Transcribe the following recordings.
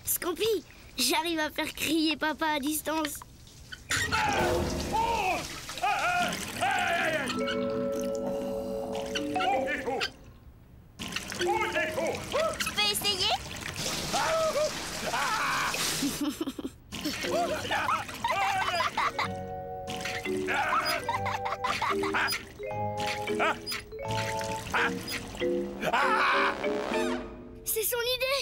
Scoopy, j'arrive à faire crier papa à distance. Tu peux essayer? C'est son idée.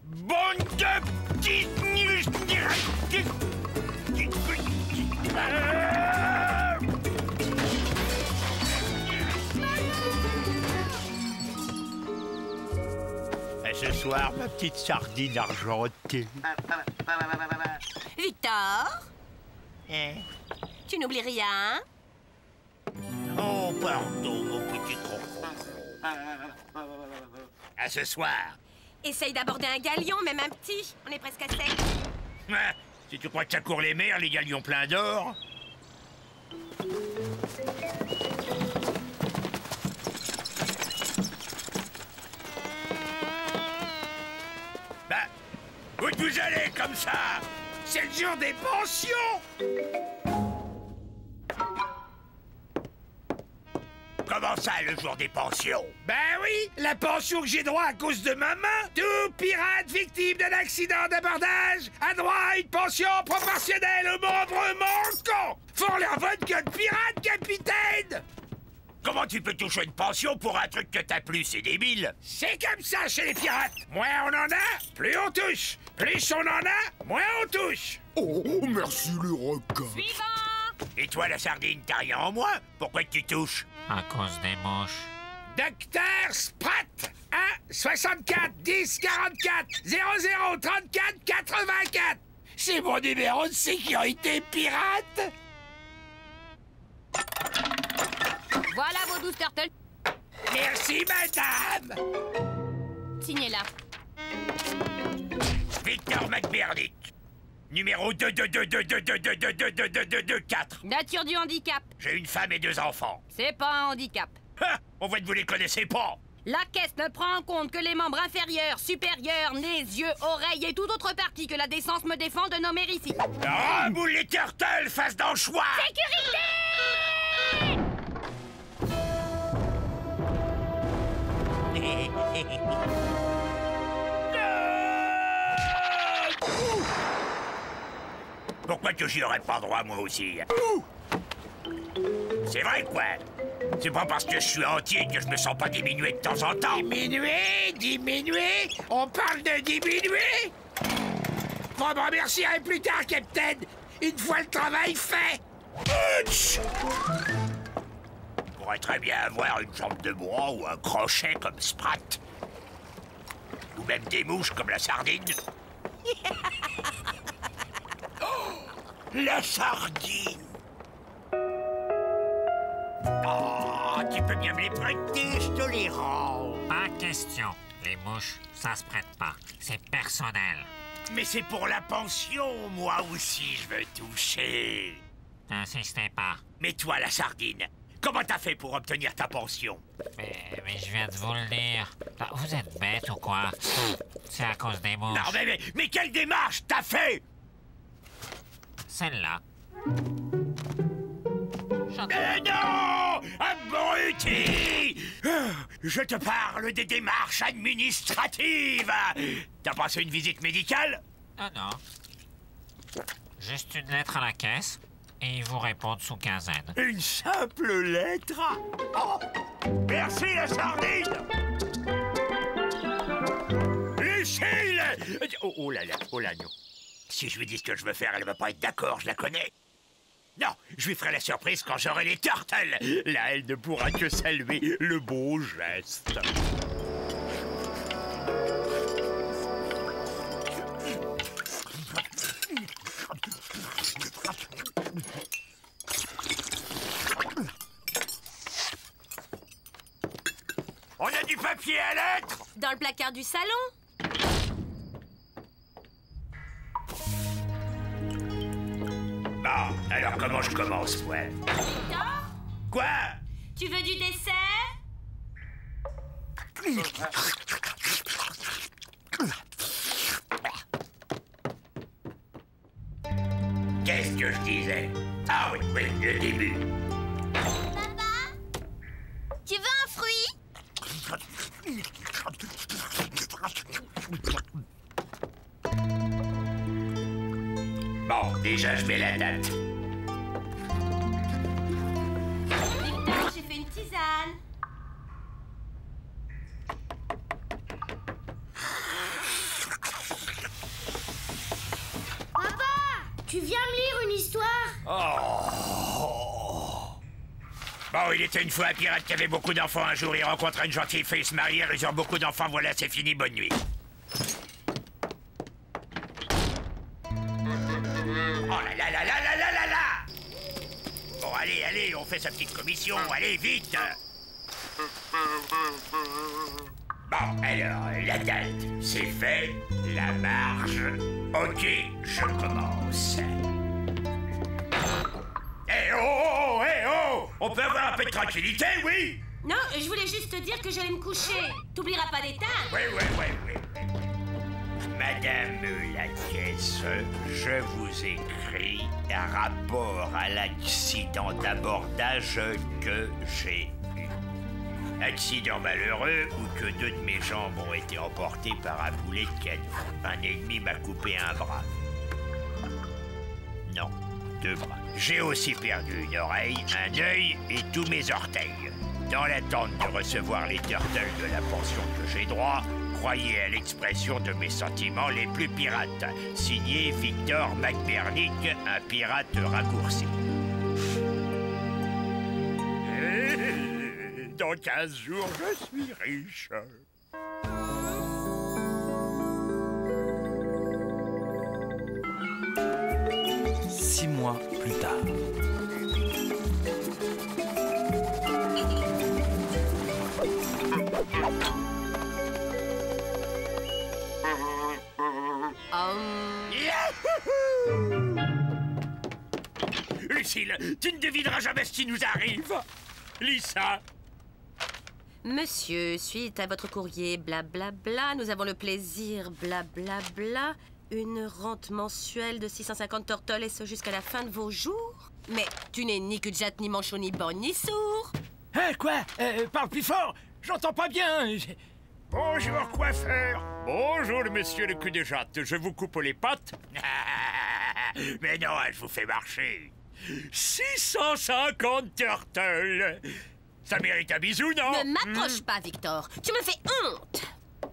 Bande de petites nues. Et ce soir, ma petite sardine argentée. Victor, tu n'oublies rien? Oh, pardon, mon petit croco. À ce soir. Essaye d'aborder un galion, même un petit. On est presque à sec. Si tu crois que ça court les mers, les galions pleins d'or. Bah, où vous allez comme ça? C'est le jour des pensions! Comment ça, le jour des pensions? Ben oui, la pension que j'ai droit à cause de maman. Tout pirate victime d'un accident d'abordage a droit à une pension proportionnelle au membre manquant. Fort la votre gueule pirate, capitaine! Comment tu peux toucher une pension pour un truc que t'as plus, c'est débile? C'est comme ça chez les pirates. Moins on en a, plus on touche. Plus on en a, moins on touche. Oh, merci les requins. Suivant! Et toi, la sardine, t'as rien en moins? Pourquoi tu touches? À cause des mouches. Docteur Sprat 1 64 10 44 00 34 84. C'est mon numéro de sécurité pirate. Voilà vos 12 turtles. Merci, madame. Signez-la. Victor McBernick. Numéro 2222222222224. Nature du handicap. J'ai une femme et 2 enfants. C'est pas un handicap. Ha! On voit que vous les connaissez pas. La caisse ne prend en compte que les membres inférieurs, supérieurs, nez, yeux, oreilles et toute autre partie que la décence me défend de nommer ici. Remboule les turtles face d'anchois. Sécurité! Pourquoi que j'y aurais pas droit, moi aussi? C'est vrai, quoi. C'est pas parce que je suis entier que je me sens pas diminué de temps en temps. Diminué? On parle de diminuer? Bon, me remercierai plus tard, Capitaine. Une fois le travail fait. Ouch! On pourrait très bien avoir une jambe de bois ou un crochet comme Sprat. Ou même des mouches comme la sardine. La sardine! Oh, tu peux bien me les prêter, je te les rends. Pas question. Les mouches, ça se prête pas. C'est personnel. Mais c'est pour la pension, moi aussi je veux toucher. N'insistez pas. Mais toi, la sardine, comment t'as fait pour obtenir ta pension? Mais je viens de vous le dire. Ah, vous êtes bête ou quoi? C'est à cause des mouches. Non, mais quelle démarche t'as fait? Celle-là. Non! Abruti! Je te parle des démarches administratives! T'as passé une visite médicale? Ah non. Juste une lettre à la caisse et ils vous répondent sous quinzaine. Une simple lettre? Oh! Merci, la sardine! Lucille! Oh là là, non. Si je lui dis ce que je veux faire, elle va pas être d'accord, je la connais. Non, je lui ferai la surprise quand j'aurai les turtles. Là, elle ne pourra que saluer le beau geste. On a du papier à lettres? Dans le placard du salon. Bon, Bon, alors comment je commence, moi? Victor, Quoi? tu veux du dessert? Qu'est-ce que je disais? Ah oui, oui, le début. Papa, tu veux un fruit? Bon, déjà, je mets la date. Victor, j'ai fait une tisane. Papa, tu viens me lire une histoire? Bon, il était une fois un pirate qui avait beaucoup d'enfants. Un jour, il rencontra une gentille fille, se marièrent, ils ont beaucoup d'enfants. Voilà, c'est fini, bonne nuit. Oh là là là là là là là là! Bon, allez, allez, on fait sa petite commission, allez, vite! Bon, alors, la date, c'est fait, la marge. Ok, je commence. Eh oh, eh oh! On peut avoir un peu de tranquillité, oui? Non, je voulais juste te dire que j'allais me coucher. T'oublieras pas d'éteindre. Oui, oui, oui, oui. Madame la caisse, je vous écris un rapport à l'accident d'abordage que j'ai eu. Accident malheureux où que 2 de mes jambes ont été emportées par un boulet de canon. Un ennemi m'a coupé un bras. Non, 2 bras. J'ai aussi perdu une oreille, un œil et tous mes orteils. Dans l'attente de recevoir les turtles de la pension que j'ai droit, croyez à l'expression de mes sentiments les plus pirates. Signé Victor McBernick, un pirate raccourci. Dans 15 jours, je suis riche. Six mois plus tard. Lucille, tu ne devineras jamais ce qui nous arrive. Lis ça. Monsieur, suite à votre courrier, blablabla, nous avons le plaisir, blablabla, une rente mensuelle de 650 tortoles et ce jusqu'à la fin de vos jours. Mais tu n'es ni Kudjat, ni manchot, ni borgne, ni sourd. Hein, quoi? Parle plus fort. J'entends pas bien. Bonjour, coiffeur. Bonjour, monsieur le cul de jatte. Je vous coupe les pattes. Mais non, je vous fais marcher. 650 turtles. Ça mérite un bisou, non? Ne m'approche pas, Victor. Tu me fais honte.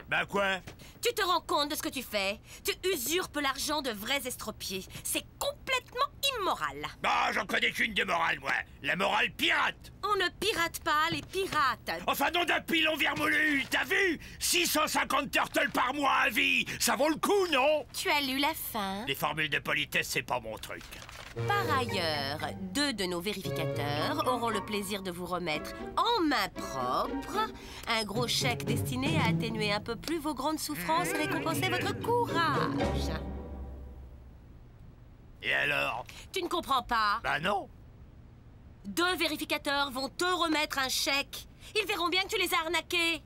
Ben quoi? Tu te rends compte de ce que tu fais? Tu usurpes l'argent de vrais estropiés. C'est complètement immoral. Bah, j'en connais qu'une de morale, moi. La morale pirate. On ne pirate pas les pirates. Enfin, nom d'un pilon vermoulu, t'as vu? 650 turtles par mois à vie. Ça vaut le coup, non? Tu as lu la fin? Les formules de politesse, c'est pas mon truc. Par ailleurs, 2 de nos vérificateurs auront le plaisir de vous remettre en main propre un gros chèque destiné à atténuer un peu plus vos grandes souffrances et récompenser votre courage. Et alors? Tu ne comprends pas? Bah non. 2 vérificateurs vont te remettre un chèque. Ils verront bien que tu les as arnaqués.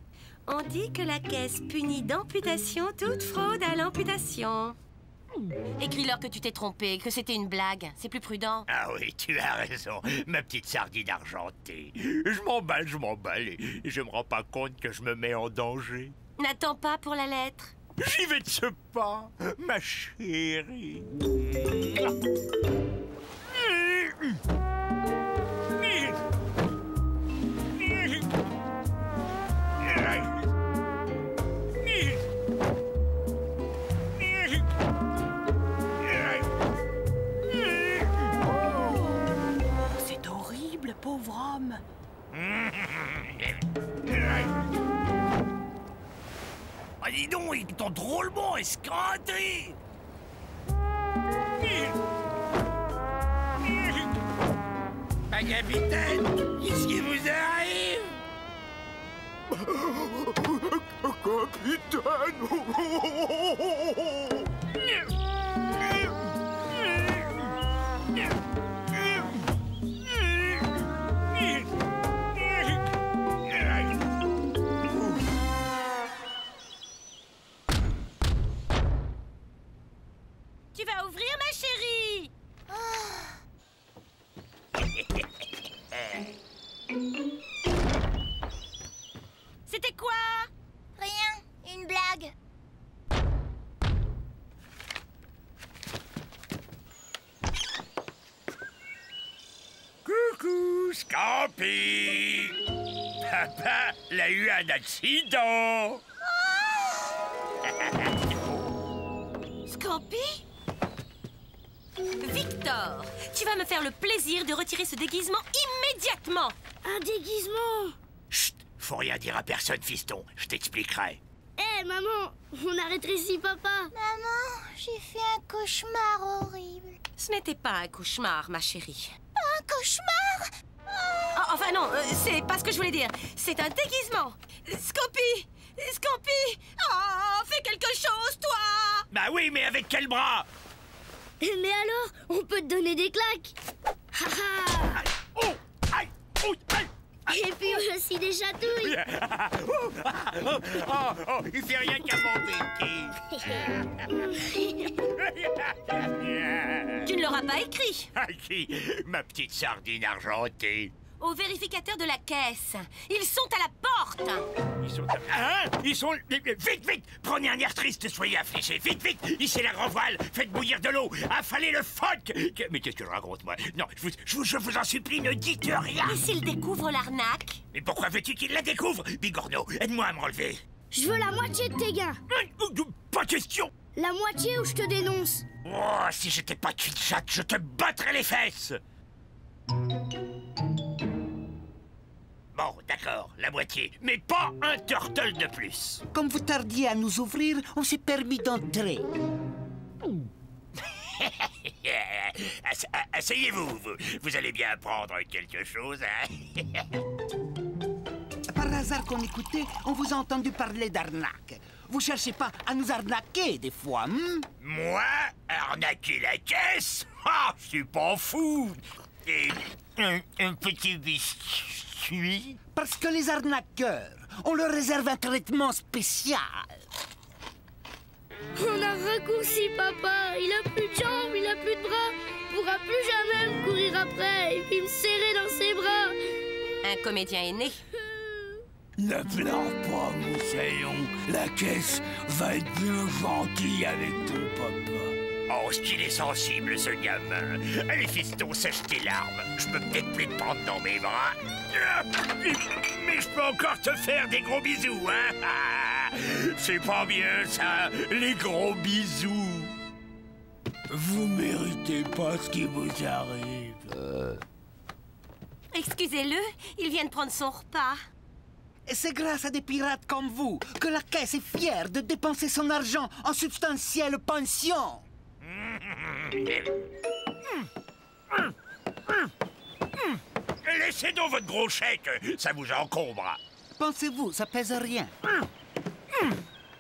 On dit que la caisse punit d'amputation toute fraude à l'amputation. Écris-leur que tu t'es trompé, que c'était une blague. C'est plus prudent. Ah oui, tu as raison, ma petite sardine argentée. Je m'emballe et je me rends pas compte que je me mets en danger. N'attends pas pour la lettre. J'y vais de ce pas, ma chérie. C'est horrible, pauvre homme. Ah, dis donc, ils t'ont drôlement escroqué. Ah, capitaine, qu'est-ce qui vous arrive? Capitaine! Tu vas ouvrir, ma chérie? C'était quoi? Rien, une blague. Coucou, Scampi. Papa, il a eu un accident. Scampi? Victor, tu vas me faire le plaisir de retirer ce déguisement immédiatement. Un déguisement. Chut, faut rien dire à personne, fiston. Je t'expliquerai. Hé, maman, on a rétréci papa. Maman, j'ai fait un cauchemar horrible. Ce n'était pas un cauchemar, ma chérie. Un cauchemar? Oh, enfin non, c'est pas ce que je voulais dire. C'est un déguisement. Scampi! Scampi! Oh, fais quelque chose, toi! Bah oui, mais avec quel bras? Mais alors, on peut te donner des claques. Aïe, oh, aïe, oh, aïe. Et puis aussi des chatouilles. Il fait rien qu'à m'embêter. Tu ne l'auras pas écrit. Ah, qui? Ma petite sardine argentée. Au vérificateur de la caisse. Ils sont à la porte. Ils sont... Hein? Ils sont... Vite, vite! Prenez un air triste, soyez affligés. Vite, vite! Ici la grand voile. Faites bouillir de l'eau. Affalez le phoque. Mais qu'est-ce que je raconte, moi? Non, je vous en supplie, ne dites rien. Et s'ils découvrent l'arnaque? Mais pourquoi veux-tu qu'ils la découvrent? Bigorneau, aide-moi à me relever. Je veux la moitié de tes gains. Pas question! La moitié ou je te dénonce. Oh, si j'étais pas cul-de-jatte, je te battrais les fesses. Bon, d'accord, la moitié, mais pas un turtle de plus. Comme vous tardiez à nous ouvrir, on s'est permis d'entrer. Asseyez-vous, vous allez bien apprendre quelque chose, hein? Par hasard qu'on écoutait, on vous a entendu parler d'arnaque. Vous cherchez pas à nous arnaquer des fois, Moi? Arnaquer la caisse? Ah, je suis pas fou. Et un petit biscuit? Parce que les arnaqueurs, on leur réserve un traitement spécial. On a raccourci papa. Il a plus de jambes, il a plus de bras. Il pourra plus jamais me courir après et puis me serrer dans ses bras. Un comédien est né. Ne pleure pas, Moussaillon. La caisse va être bien gentille avec ton papa. Oh, ce qu'il est sensible, ce gamin. Allez, fiston, sèche tes larmes. Je peux peut-être plus te prendre dans mes bras. Mais je peux encore te faire des gros bisous, hein? C'est pas bien, ça, les gros bisous. Vous méritez pas ce qui vous arrive. Excusez-le, il vient de prendre son repas. Et c'est grâce à des pirates comme vous que la caisse est fière de dépenser son argent en substantielle pension. Laissez donc votre gros chèque, ça vous encombre. Pensez-vous, ça pèse rien.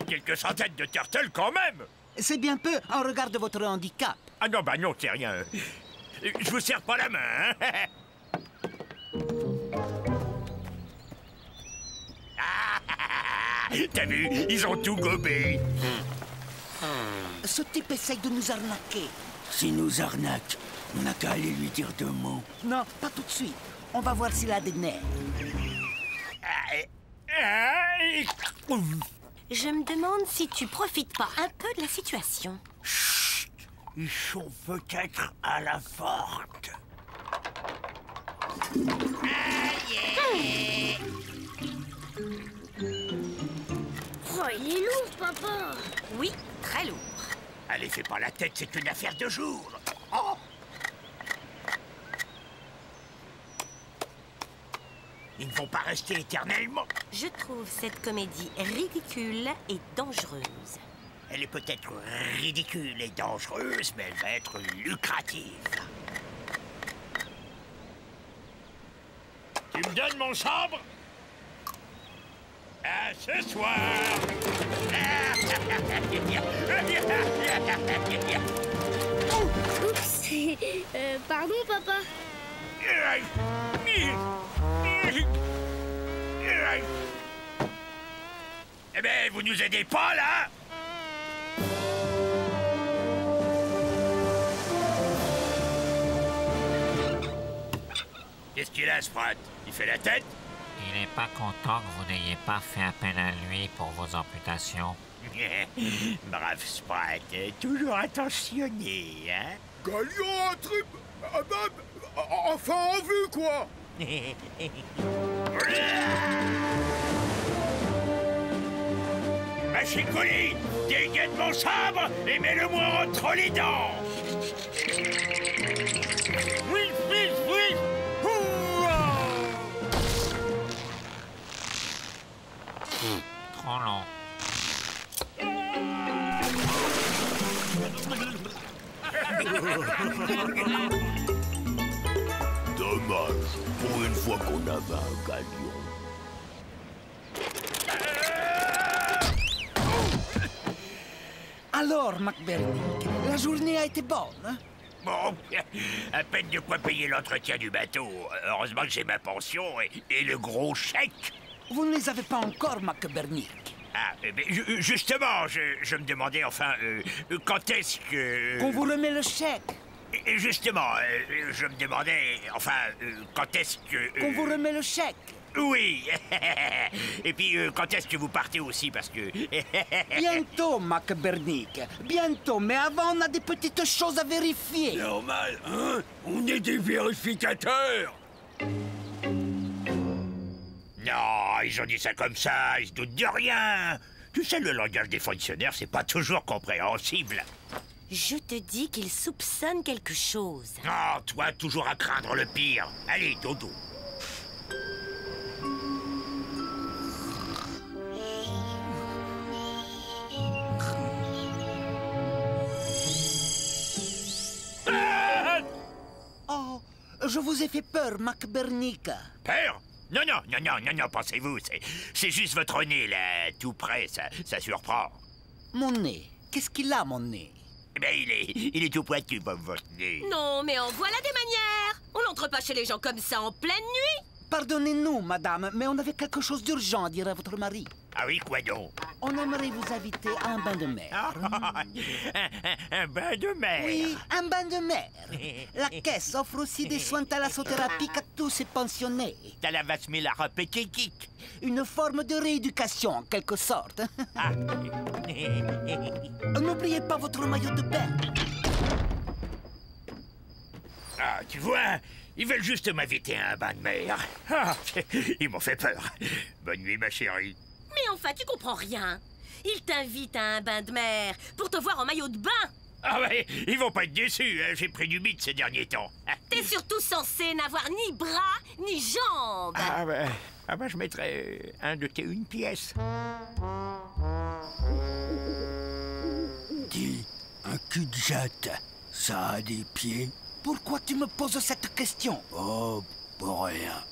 Quelques centaines de turtles quand même. C'est bien peu en regard de votre handicap. Ah non, bah non, c'est rien. Je vous serre pas la main, hein? T'as vu? Ils ont tout gobé. Ce type essaye de nous arnaquer. S'il nous arnaque, on n'a qu'à aller lui dire 2 mots. Non, pas tout de suite. On va voir s'il a des nerfs. Je me demande si tu profites pas un peu de la situation. Chut! Ils sont peut-être à la porte. Oh, il est lourd, papa. Oui, très lourd. Allez, fais pas la tête, c'est une affaire de jour. Oh! Ils ne vont pas rester éternellement. Je trouve cette comédie ridicule et dangereuse. Elle est peut-être ridicule et dangereuse, mais elle va être lucrative. Tu me donnes mon sabre? À ce soir! Oups. Pardon, papa. Eh ben, vous nous aidez pas, là? Qu'est-ce qu'il a, Sprat? Il fait la tête? Il n'est pas content que vous n'ayez pas fait appel à lui pour vos amputations. Brave Sprat, toujours attentionné, hein? Gagnant un trip. Enfin en vue, quoi. Machicoli, dégaine mon sabre et mets-le-moi entre les dents. Oui, oui, oui. Trop long. Dommage. Pour une fois qu'on avait un gagnant. Alors, McBurnick, la journée a été bonne? Bon, à peine de quoi payer l'entretien du bateau. Heureusement que j'ai ma pension et le gros chèque. Vous ne les avez pas encore, McBurnick. Ah, mais justement, je me demandais, enfin, quand est-ce que... Qu'on vous remet le chèque. Et justement, je me demandais, enfin, quand est-ce que... Qu'on vous remet le chèque. Oui. Et puis, quand est-ce que vous partez aussi, parce que... Bientôt, McBurnick. Bientôt, mais avant, on a des petites choses à vérifier. Normal, hein? On est des vérificateurs. Non, ils ont dit ça comme ça, ils se doutent de rien. Tu sais, le langage des fonctionnaires, c'est pas toujours compréhensible. Je te dis qu'il soupçonne quelque chose. Oh, toi, toujours à craindre le pire. Allez, dodo. Oh, je vous ai fait peur, McBurnick. Peur? Non, pensez-vous, c'est juste votre nez, là, tout près, ça surprend. Mon nez. Qu'est-ce qu'il a, mon nez? Eh bien, il est tout pointu, votre nez. Non, mais en voilà des manières. On n'entre pas chez les gens comme ça en pleine nuit. Pardonnez-nous, madame, mais on avait quelque chose d'urgent à dire à votre mari. Ah oui, quoi donc? On aimerait vous inviter à un bain de mer. Un bain de mer? Oui, un bain de mer. La caisse offre aussi des soins thalassothérapeutique à tous ses pensionnés. Talavasmilarapékikik. Une forme de rééducation, en quelque sorte. Ah. N'oubliez pas votre maillot de bain. Ah, tu vois, ils veulent juste m'inviter à un bain de mer. Ah, ils m'ont fait peur. Bonne nuit, ma chérie. Mais enfin, tu comprends rien. Il t'invite à un bain de mer pour te voir en maillot de bain. Ah ouais, ils vont pas être déçus, hein. J'ai pris du mythe ces derniers temps. T'es surtout censé n'avoir ni bras, ni jambes. Ah bah je mettrais un de tes une pièce. Dis, un cul-de-jatte, ça a des pieds? Pourquoi tu me poses cette question? Oh, pour rien.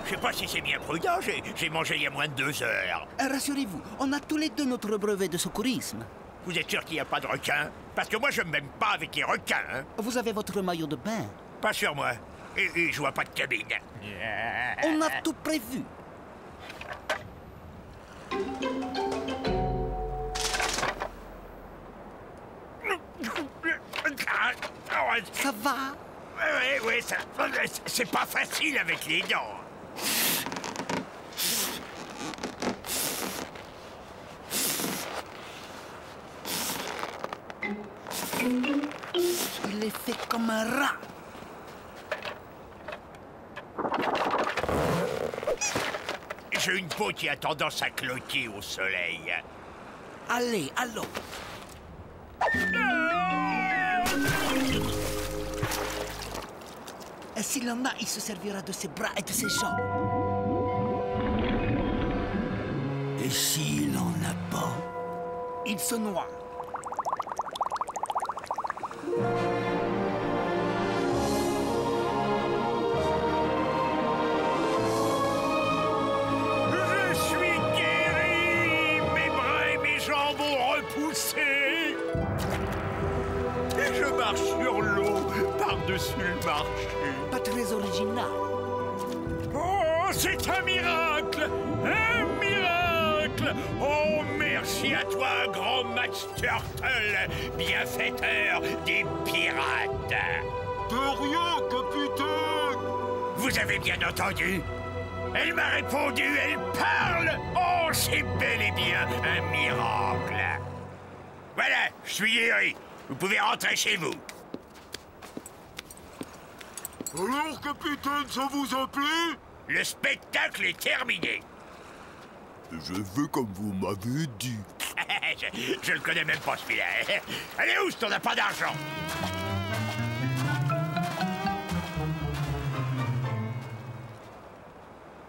Je sais pas si c'est bien prudent, j'ai mangé il y a moins de 2 heures. Rassurez-vous, on a tous les deux notre brevet de secourisme. Vous êtes sûr qu'il n'y a pas de requins? Parce que moi, je m'aime pas avec les requins, hein. Vous avez votre maillot de bain. Pas sur moi. Et je vois pas de cabine. On a tout prévu. Ça va? Oui, ça... C'est pas facile avec les dents. Il est fait comme un rat. J'ai une peau qui a tendance à cloquer au soleil. Allez, allons. Et s'il en a, il se servira de ses bras et de ses jambes. Et s'il en a pas? Il se noie. Je suis guéri, mes bras et mes jambes ont repoussé. Et je marche sur l'eau par-dessus le marché. Pas très original. Oh, c'est un miracle! Un miracle! Oh, merci à toi, grand Max Turtle, bienfaiteur des pirates! De rien, capitaine! Vous avez bien entendu? Elle m'a répondu, elle parle! Oh, c'est bel et bien un miracle! Voilà, je suis guéri. Vous pouvez rentrer chez vous. Alors, capitaine, ça vous a plu? Le spectacle est terminé. Je veux comme vous m'avez dit. je le connais même pas, celui-là. Allez, oust, on n'a pas d'argent.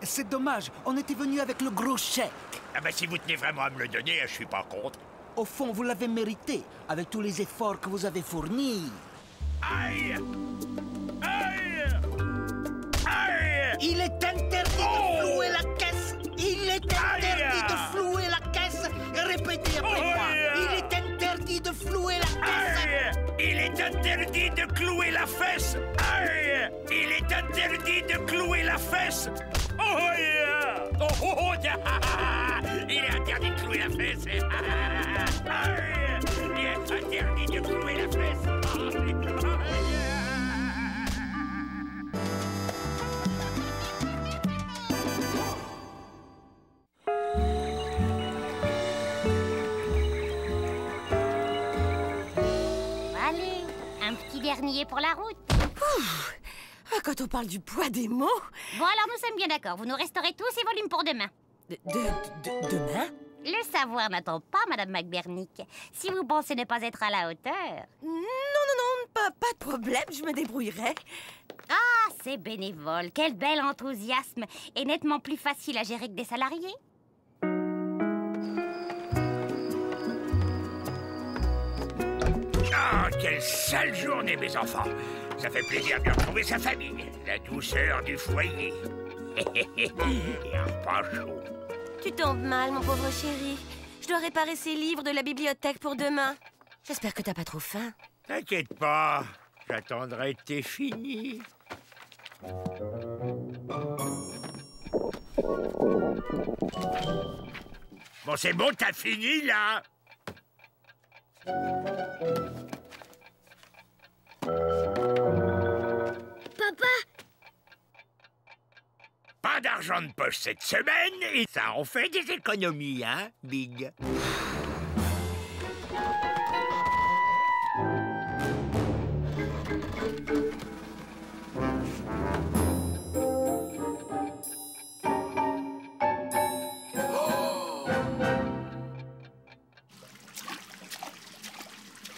C'est dommage, on était venu avec le gros chèque. Ah bah si vous tenez vraiment à me le donner, je suis pas contre. Au fond, vous l'avez mérité, avec tous les efforts que vous avez fournis. Aïe! Aïe! Aïe! Il est interdit de flouer la caisse. Il est interdit de flouer la caisse. Répétez après moi. Il est interdit de flouer la caisse. Aïe! Il est interdit de clouer la fesse. Aïe! Il est interdit de clouer la fesse. Oh, yeah! Oh, oh, oh, yeah! Il est interdit de clouer la fesse. Aïe! Il est interdit de clouer la fesse. Allez, un petit dernier pour la route. Ouf. Quand on parle du poids des mots... Bon, alors nous sommes bien d'accord. Vous nous resterez tous ces volumes pour demain. Demain? Le savoir n'attend pas, Madame McBernick. Si vous pensez ne pas être à la hauteur... Non, pas de problème, je me débrouillerai. Ah, c'est bénévole. Quel bel enthousiasme. Et nettement plus facile à gérer que des salariés. Ah, quelle sale journée, mes enfants. Ça fait plaisir de retrouver sa famille. La douceur du foyer. Et un repas chaud. Tu tombes mal, mon pauvre chéri. Je dois réparer ces livres de la bibliothèque pour demain. J'espère que t'as pas trop faim. T'inquiète pas, j'attendrai que t'aies fini. Bon, c'est bon, t'as fini, là? Papa, Pas d'argent de poche cette semaine, et ça en fait des économies, hein, Big?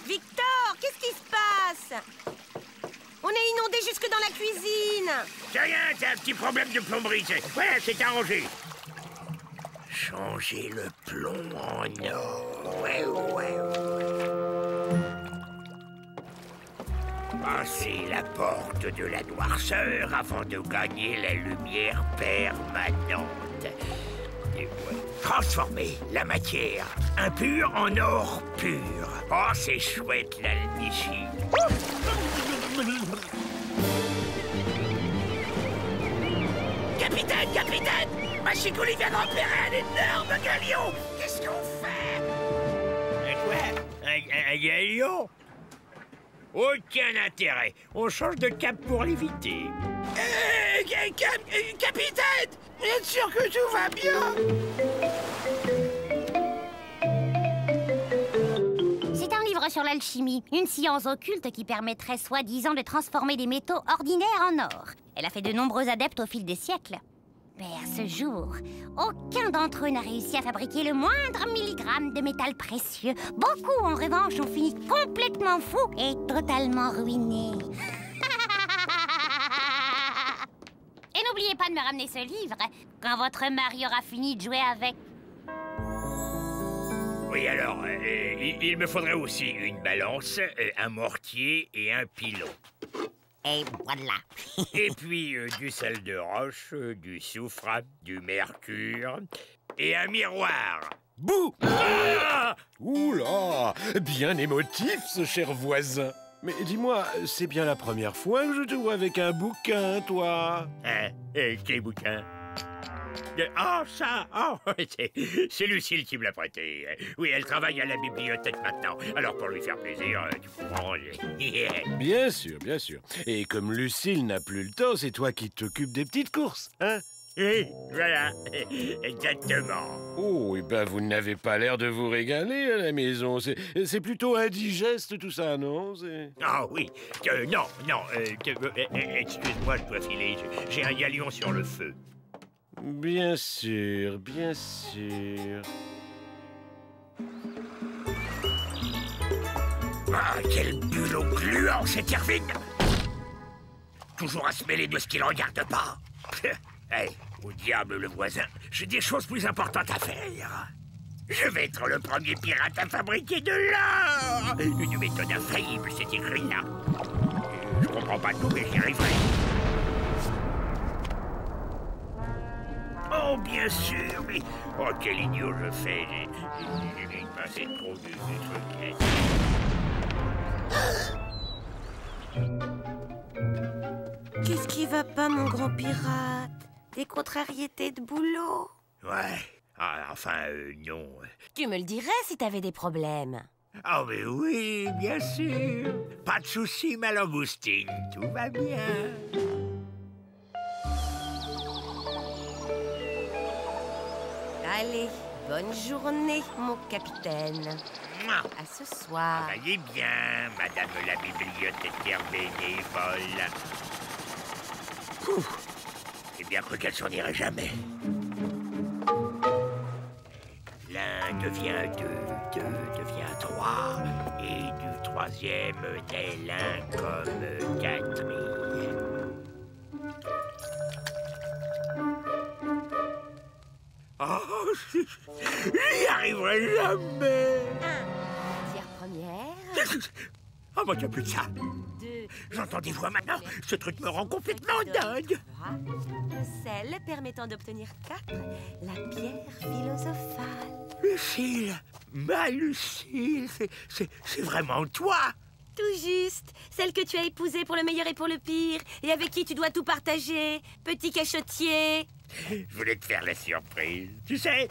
Victor, qu'est-ce qui se passe? On est inondé jusque dans la cuisine. C'est rien, c'est un petit problème de plomberie. Ouais, c'est arrangé. Changer le plomb en or. Ouais. Passer la porte de la noirceur avant de gagner la lumière permanente. Et ouais. Transformer la matière impure en or pur. Oh, c'est chouette, l'alchimie. Capitaine! Machicoli vient de repérer un énorme galion! Qu'est-ce qu'on fait? Un galion? Aucun intérêt. On change de cap pour l'éviter. Capitaine! Vous êtes sûr que tout va bien? C'est un livre sur l'alchimie, une science occulte qui permettrait soi-disant de transformer des métaux ordinaires en or. Elle a fait de nombreux adeptes au fil des siècles. Mais à ce jour, aucun d'entre eux n'a réussi à fabriquer le moindre milligramme de métal précieux. Beaucoup, en revanche, ont fini complètement fous et totalement ruinés. Et n'oubliez pas de me ramener ce livre quand votre mari aura fini de jouer avec. Oui, alors, il me faudrait aussi une balance, un mortier et un pilon. Et voilà. Et puis du sel de roche, du soufre, du mercure et un miroir. Bouh! Oula! Bien émotif, ce cher voisin. Mais dis-moi, c'est bien la première fois que je te vois avec un bouquin, toi? Hein? Quel bouquin? Ah, ça! Oh, c'est Lucille qui me l'a prêté. Oui, elle travaille à la bibliothèque maintenant. Alors, pour lui faire plaisir, tu comprends... Bien sûr, bien sûr. Et comme Lucille n'a plus le temps, c'est toi qui t'occupes des petites courses, hein? Oui, voilà, exactement. Oh, et ben vous n'avez pas l'air de vous régaler à la maison. C'est plutôt indigeste tout ça, non? Ah oui, non, excuse-moi, je dois filer. J'ai un galion sur le feu. Bien sûr, bien sûr. Ah, quel bulot gluant, cet Irving! Toujours à se mêler de ce qu'il regarde pas. Hey, au diable le voisin, j'ai des choses plus importantes à faire. Je vais être le premier pirate à fabriquer de l'or. Une méthode infaillible, c'est écrit là. Je comprends pas tout, mais j'y arriverai. Oh, bien sûr, mais... Oh, quel idiot je fais. J'ai passé trop du truc. Qu'est-ce qui va pas, mon grand pirate? Des contrariétés de boulot? Ouais. Ah, enfin, non. Tu me le dirais si t'avais des problèmes. Oh, mais oui, bien sûr. Pas de soucis, ma langoustine. Tout va bien. Allez, bonne journée, mon capitaine. À ce soir. Travaillez bien, madame la bibliothécaire bénévole. J'ai bien cru qu'elle s'en irait jamais. L'un devient deux devient trois, et du troisième naît l'un comme quatrième. Oh, j'y arriverai jamais. Matière première. Oh, moi, t'as plus de ça. 2. J'entends des voix maintenant. Ce truc me rend complètement dingue. 3. Le sel permettant d'obtenir 4. La pierre philosophale. Lucille, ma Lucille, c'est vraiment toi. Tout juste. Celle que tu as épousée pour le meilleur et pour le pire. Et avec qui tu dois tout partager. Petit cachotier. Je voulais te faire la surprise. Tu sais,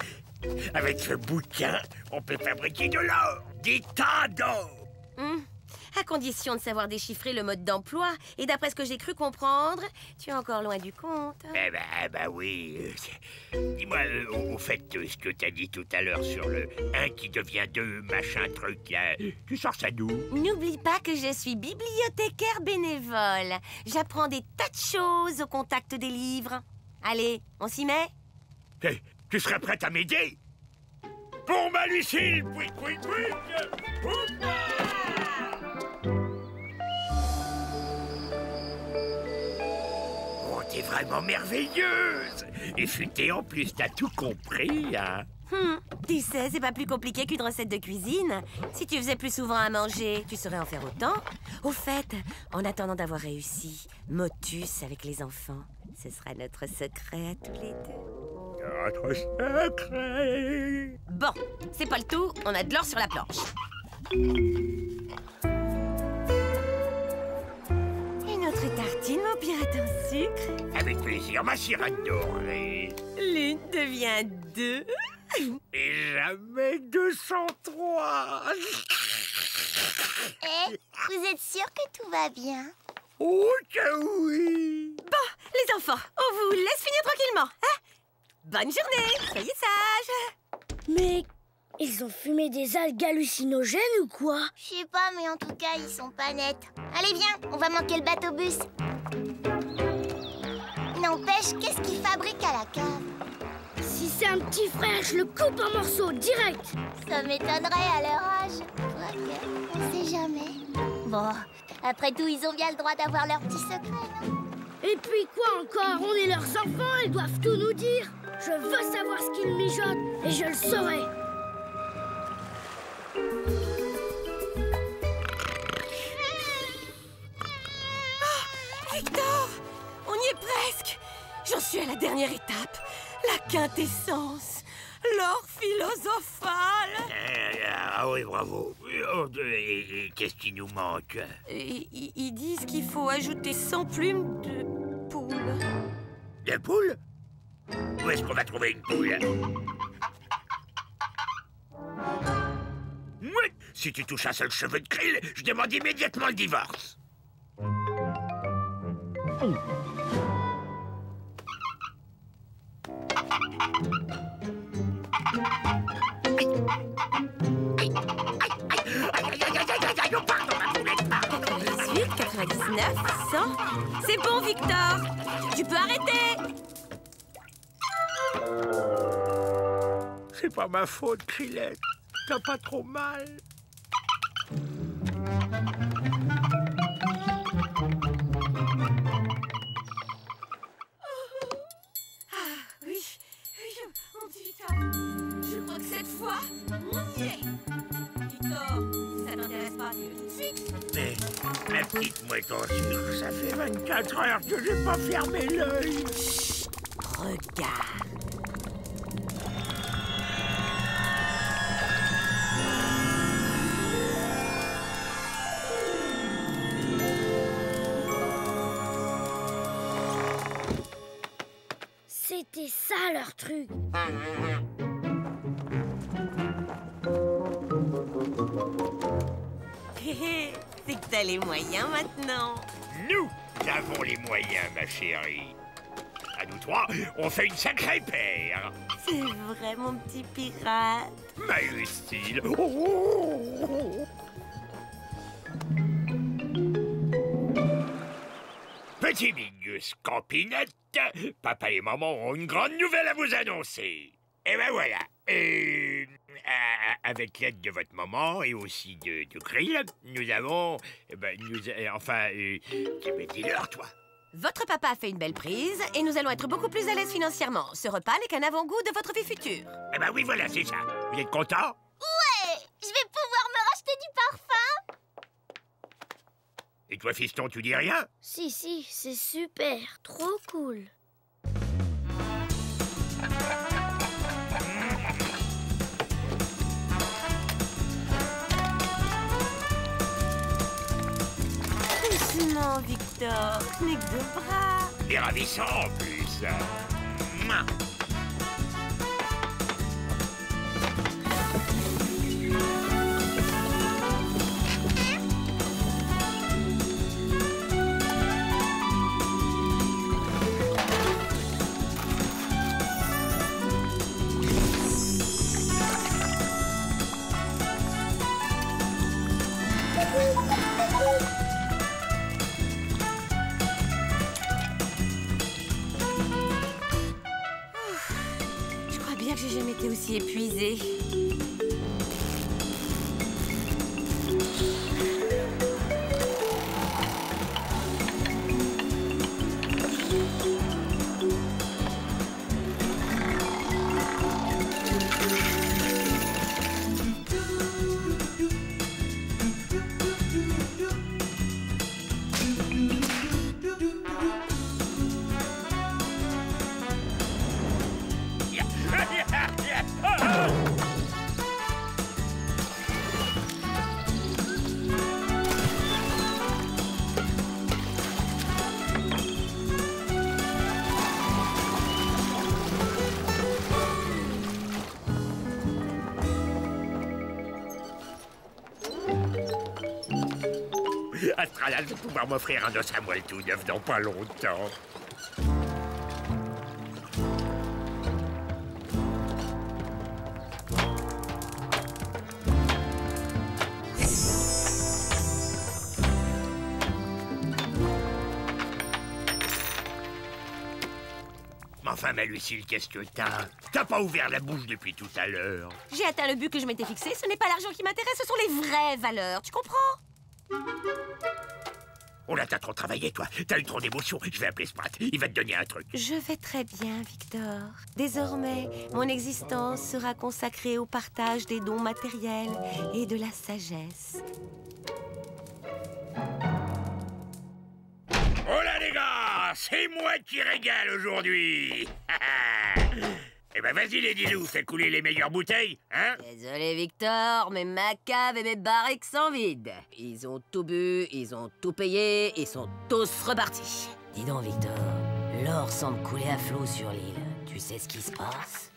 avec ce bouquin, on peut fabriquer de l'or. Des tas d'or. À condition de savoir déchiffrer le mode d'emploi. Et d'après ce que j'ai cru comprendre, tu es encore loin du compte. Eh ben oui. Dis-moi, au fait, ce que t'as dit tout à l'heure sur le 1 qui devient 2, machin truc, là, tu sors ça d'où? N'oublie pas que je suis bibliothécaire bénévole. J'apprends des tas de choses au contact des livres. Allez, on s'y met? Hey, tu serais prête à m'aider? Pour ma Lucille, pouic, pouic, pouic. Oh, t'es vraiment merveilleuse. Et futée en plus, t'as tout compris, hein? Tu sais, c'est pas plus compliqué qu'une recette de cuisine. Si tu faisais plus souvent à manger, tu saurais en faire autant. Au fait, en attendant d'avoir réussi, motus avec les enfants, ce sera notre secret à tous les deux. Notre secret. Bon, c'est pas le tout, on a de l'or sur la planche. Une autre tartine, mon pirate en sucre. Avec plaisir, ma sirène dorée. L'une devient 2. Et jamais 203. Vous êtes sûr que tout va bien? Oh que oui. Bon, les enfants, on vous laisse finir tranquillement, hein? Bonne journée, soyez sages. Mais ils ont fumé des algues hallucinogènes ou quoi? Je sais pas, mais en tout cas, ils sont pas nets. Allez, viens, on va manquer le bateau-bus. N'empêche, qu'est-ce qu'ils fabriquent à la cave? Si c'est un petit frère, je le coupe en morceaux, direct. Ça m'étonnerait à leur âge. Quoique, on sait jamais. Bon, après tout, ils ont bien le droit d'avoir leur petit secret, non? Et puis quoi encore? On est leurs enfants, ils doivent tout nous dire. Je veux savoir ce qu'ils mijotent et je le saurai. suis à la dernière étape, la quintessence, l'or philosophal. Ah oui, bravo. Et qu'est-ce qui nous manque? Ils disent qu'il faut ajouter 100 plumes de poule. De poule? Où est-ce qu'on va trouver une poule? Mouais, si tu touches un seul cheveu de Krill, je demande immédiatement le divorce. Pardon. 98, 99, 100. C'est bon, Victor. Tu peux arrêter. C'est pas ma faute, Krillette. T'as pas trop mal. Oui, mon petit Victor. Je crois que cette fois, on y est. Victor, si ça t'intéresse pas, dis-le tout de suite. Mais, ma petite mouette en sucre, ça fait 24 heures que j'ai pas fermé l'œil. Chut, regarde. C'était ça leur truc. C'est que t'as les moyens maintenant. Nous avons les moyens, ma chérie. À nous trois, on fait une sacrée paire. C'est vrai, mon petit pirate. Marie-Style. Petit Mingus Campinette, papa et maman ont une grande nouvelle à vous annoncer. Et ben voilà. Avec l'aide de votre maman et aussi de Krill, nous avons... dis-leur, toi. Votre papa a fait une belle prise et nous allons être beaucoup plus à l'aise financièrement. Ce repas n'est qu'un avant-goût de votre vie future. Eh ben oui, voilà, c'est ça. Vous êtes content? Ouais, je vais pouvoir me racheter du parfum. Et toi, fiston, tu dis rien? Si, c'est super. Trop cool. Doucement, Victor. N'est que deux bras. Et ravissant en plus. Mouah. Je crois bien que j'ai jamais été aussi épuisée. Astral va pouvoir m'offrir un os à moelle tout neuf dans pas longtemps. Mais enfin, ma Lucille, qu'est-ce que t'as? T'as pas ouvert la bouche depuis tout à l'heure. J'ai atteint le but que je m'étais fixé. Ce n'est pas l'argent qui m'intéresse, ce sont les vraies valeurs. Tu comprends? Oh là, t'as trop travaillé, toi. T'as eu trop d'émotions. Je vais appeler Sprat. Il va te donner un truc. Je vais très bien, Victor. Désormais, mon existence sera consacrée au partage des dons matériels et de la sagesse. Oh là, les gars! c'est moi qui régale aujourd'hui. Eh ben vas-y les dilous, fais couler les meilleures bouteilles, hein? Désolé Victor, mais ma cave et mes barriques sont vides. Ils ont tout bu, ils ont tout payé, ils sont tous repartis. Dis donc Victor, l'or semble couler à flot sur l'île. Tu sais ce qui se passe?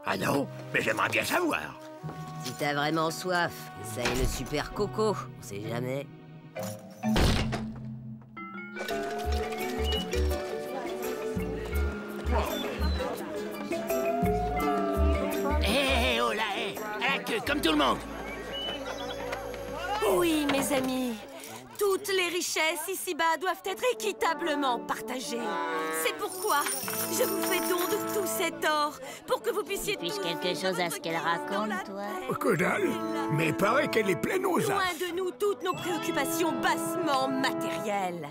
Ah non, mais j'aimerais bien savoir. Si t'as vraiment soif, essaye le super coco, on sait jamais. Hé, oh là, hé, à la queue, comme tout le monde. Oui, mes amis, toutes les richesses ici-bas doivent être équitablement partagées. C'est pourquoi je vous fais don de tout cet or, pour que vous puissiez Puis quelque chose à ce qu'elle raconte, toi? Que dalle. Mais il paraît qu'elle est pleine aux as. loin de nous toutes nos préoccupations bassement matérielles.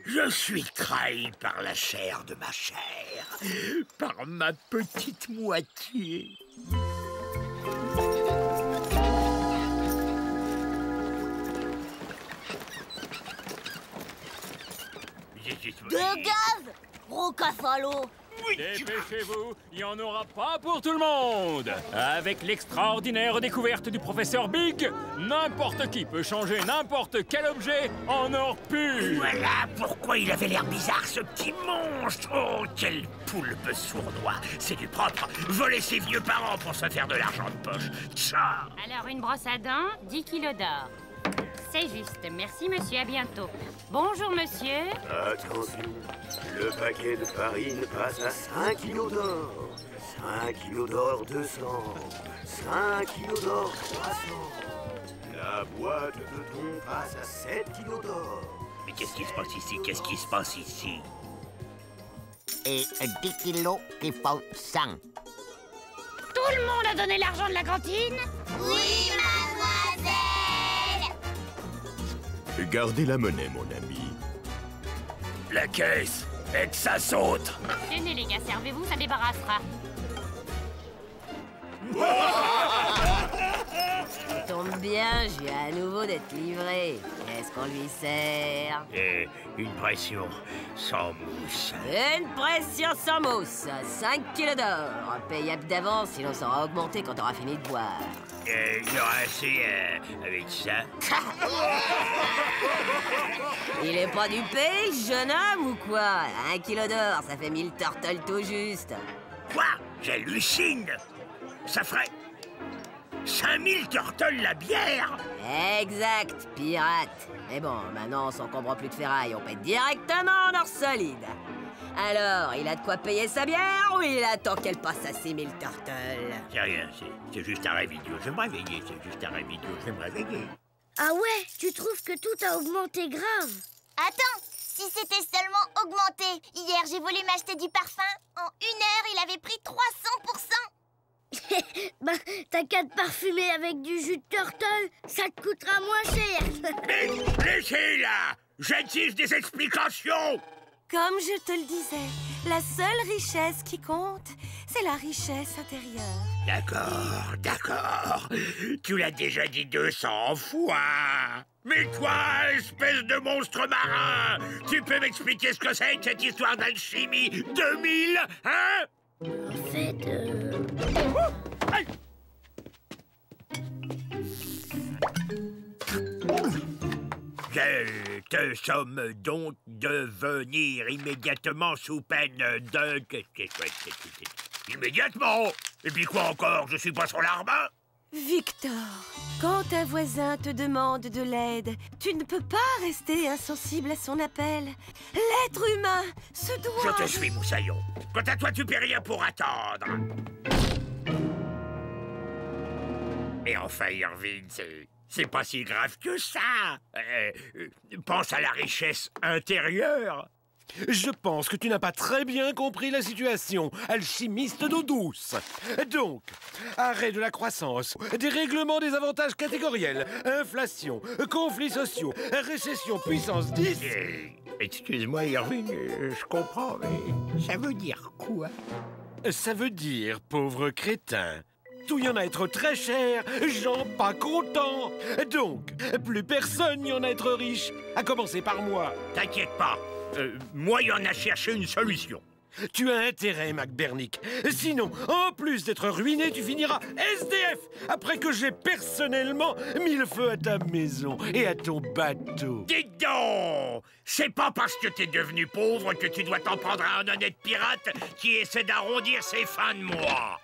Je suis trahi par la chair de ma chair, par ma petite moitié. De gaz! Gros cafalo! Dépêchez-vous, il n'y en aura pas pour tout le monde. Avec l'extraordinaire découverte du professeur Big, n'importe qui peut changer n'importe quel objet en or pur. Voilà pourquoi il avait l'air bizarre, ce petit monstre. Oh, quel poulpe sournois. C'est du propre. Voler ses vieux parents pour se faire de l'argent de poche. Ça. Alors, une brosse à dents, 10 kilos d'or. C'est juste. Merci, monsieur. À bientôt. Bonjour, monsieur. Attention, le paquet de farine passe à 5 kilos d'or. 5 kilos d'or 200. 5 kilos d'or 300. La boîte de thon passe à 7 kilos d'or. Mais qu'est-ce qui se passe ici? Qu'est-ce qui se passe ici? Et 10 kilos qui font 100. Tout le monde a donné l'argent de la cantine? Oui, mademoiselle! Gardez la monnaie, mon ami. La caisse, et que ça saute. Tenez, les gars, servez-vous, ça débarrassera. Ça tombe bien, je viens à nouveau d'être livré. Qu'est-ce qu'on lui sert? Une pression sans mousse. Une pression sans mousse. 5 kilos d'or. Payable d'avance, sinon ça aura augmenté quand t'auras fini de boire. Il y aura assez avec ça. Il est pas dupé, le jeune homme, ou quoi? 1 kilo d'or, ça fait 1000 turtles tout juste. Quoi? J'hallucine. Ça ferait 5000 turtles la bière. Exact, pirate. Mais bon, maintenant on s'encombre plus de ferraille, on paie directement en or solide. Alors, il a de quoi payer sa bière ou il attend qu'elle passe à 6000 turtles? C'est rien, c'est juste un rêve idiot. Je vais me réveiller, c'est juste un rêve idiot. Je vais me réveiller. Ah ouais, tu trouves que tout a augmenté grave? Attends, si c'était seulement augmenté. Hier, j'ai voulu m'acheter du parfum. En 1 heure, il avait pris 300%. Bah, t'as qu'à te parfumer avec du jus de turtle, ça te coûtera moins cher. Mais laissez là! J'exige des explications! Comme je te le disais, la seule richesse qui compte, c'est la richesse intérieure. D'accord. Tu l'as déjà dit 200 fois. Mais toi, espèce de monstre marin, tu peux m'expliquer ce que c'est que cette histoire d'alchimie 2000, hein? En fait, Aïe! Je te somme donc de venir immédiatement sous peine de... Immédiatement! Et puis quoi encore? Je suis pas sur l'arbre? Victor, quand un voisin te demande de l'aide, tu ne peux pas rester insensible à son appel. L'être humain se doit... Je te suis, moussaillon. Quant à toi, tu paies rien pour attendre. Mais enfin, Irvine, c'est pas si grave que ça. Pense à la richesse intérieure. Je pense que tu n'as pas très bien compris la situation, alchimiste d'eau douce. Donc, arrêt de la croissance, dérèglement des avantages catégoriels, inflation, conflits sociaux, récession puissance 10... Excuse-moi, Irving, je comprends, mais ça veut dire quoi? Ça veut dire, pauvre crétin, Partout, il y en a à être très cher, gens pas contents. Donc, plus personne n'y en a à être riche, à commencer par moi. T'inquiète pas, moi, il y en a cherché une solution. Tu as intérêt, McBernick. Sinon, en plus d'être ruiné, tu finiras SDF après que j'ai personnellement mis le feu à ta maison et à ton bateau. Dites donc! C'est pas parce que t'es devenu pauvre que tu dois t'en prendre à un honnête pirate qui essaie d'arrondir ses fins de mois.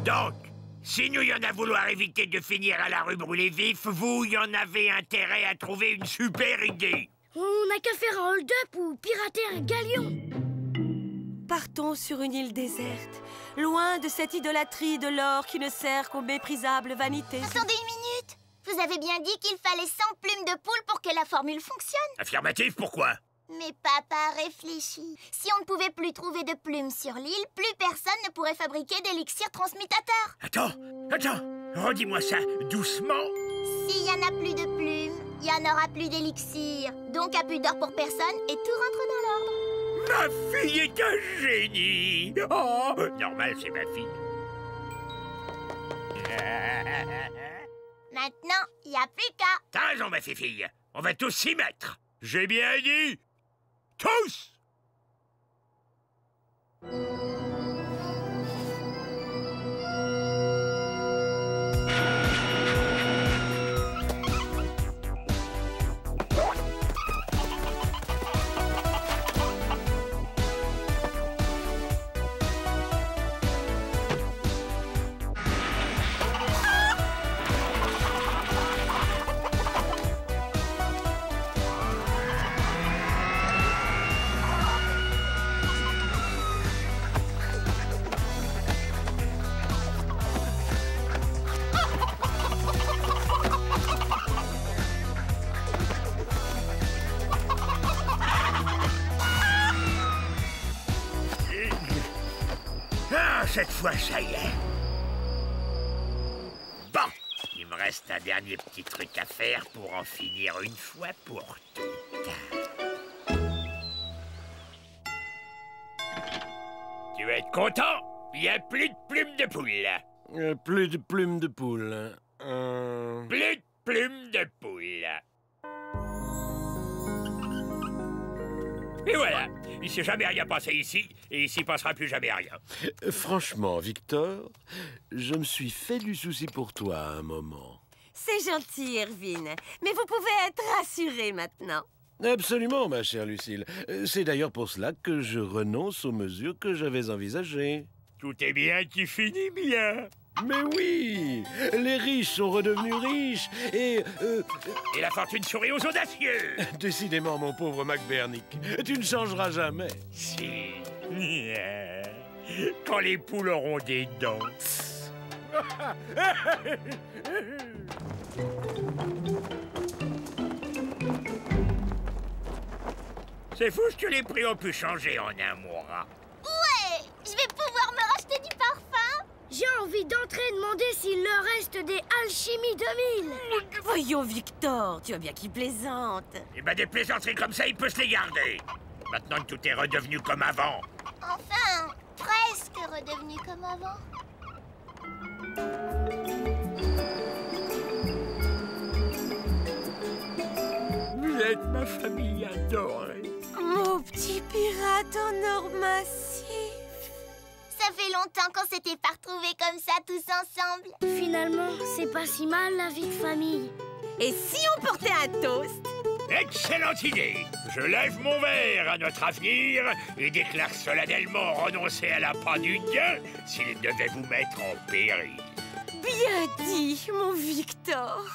Donc, si nous y en a vouloir éviter de finir à la rue brûlée vif, vous y en avez intérêt à trouver une super idée. On n'a qu'à faire un hold-up ou pirater un galion. Partons sur une île déserte, loin de cette idolâtrie de l'or qui ne sert qu'aux méprisables vanités. Attendez une minute. Vous avez bien dit qu'il fallait 100 plumes de poule pour que la formule fonctionne. Affirmatif, pourquoi? Mais papa réfléchit. Si on ne pouvait plus trouver de plumes sur l'île, plus personne ne pourrait fabriquer d'élixir transmutateur. Attends, redis-moi ça doucement. S'il y en a plus de plumes, il y en aura plus d'élixir. Donc à plus d'or pour personne et tout rentre dans l'ordre. Ma fille est un génie. Oh, normal, c'est ma fille. Maintenant, il n'y a plus qu'à... T'as raison, ma fille. On va tous s'y mettre. J'ai bien dit... tous. Cette fois, ça y est. Bon, il me reste un dernier petit truc à faire pour en finir une fois pour toutes. Tu vas être content? Il n'y a plus de plumes de poule. Plus de plumes de poule. Plus de plumes de poule. Et voilà, il s'est jamais rien passé ici, et il s'y passera plus jamais rien. Franchement, Victor, je me suis fait du souci pour toi à un moment. C'est gentil, Irvine, mais vous pouvez être rassuré maintenant. Absolument, ma chère Lucille. C'est d'ailleurs pour cela que je renonce aux mesures que j'avais envisagées. Tout est bien qui finit bien. Mais oui, les riches sont redevenus riches et la fortune sourit aux audacieux. Décidément, mon pauvre McBernick, tu ne changeras jamais. Si. Quand les poules auront des dents. C'est fou ce que les prix ont pu changer en un mois. Ouais, je vais pouvoir me racheter du parfum. J'ai envie d'entrer et demander s'il leur reste des Alchimie 2000. Voyons, Victor, tu vois bien qu'il plaisante. Eh ben, des plaisanteries comme ça, il peut se les garder. Maintenant que tout est redevenu comme avant. Enfin, presque redevenu comme avant. Vous êtes ma famille adorée. Mon petit pirate en or massif. Ça fait longtemps qu'on s'était pas retrouvés comme ça tous ensemble. Finalement, c'est pas si mal la vie de famille. Et si on portait un toast? Excellente idée. Je lève mon verre à notre avenir et déclare solennellement renoncer à la part du Dieu s'il devait vous mettre en péril. Bien dit, mon Victor.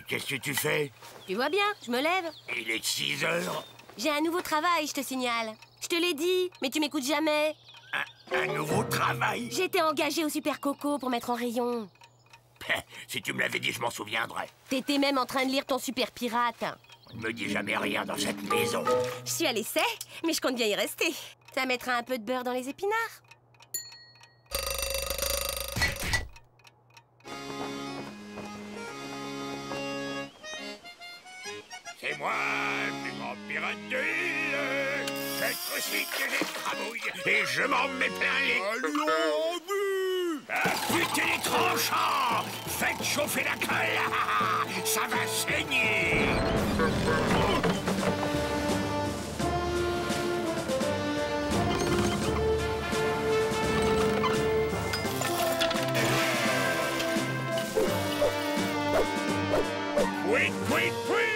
Qu'est-ce que tu fais? Tu vois bien, je me lève. Il est 6 heures. J'ai un nouveau travail, je te signale. Je te l'ai dit, mais tu m'écoutes jamais. Un nouveau travail? J'ai été engagée au Super Coco pour mettre en rayon. Si tu me l'avais dit, je m'en souviendrais. T'étais même en train de lire ton Super Pirate. On ne me dit jamais rien dans cette maison. Je suis à l'essai, mais je compte bien y rester. Ça mettra un peu de beurre dans les épinards. C'est moi, le plus grand pirate de l'île. Cette fois-ci que j'écrabouille et je m'en mets plein les... Allons, en vue! Affûtez les tranchants! Faites chauffer la colle! Ça va saigner! Quick, quick, quick!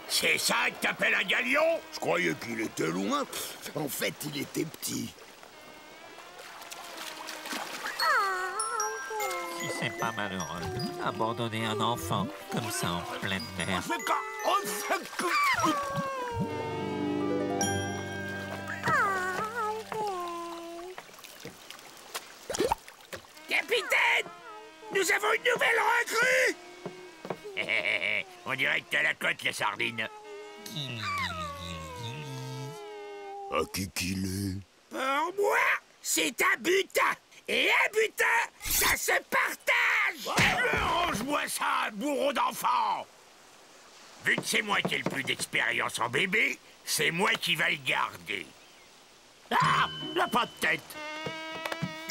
C'est ça que t'appelles un galion? Je croyais qu'il était loin. En fait, il était petit. Si c'est pas malheureux, abandonner un enfant comme ça en pleine mer. Capitaine! Nous avons une nouvelle recrue! On dirait que t'as la cote, la sardine. À qui qu'il est? Pour moi, c'est un butin. Et un butin, ça se partage. Range-moi ça, bourreau d'enfant. Vu que c'est moi qui ai le plus d'expérience en bébé, c'est moi qui va le garder. Ah, la pas de tête.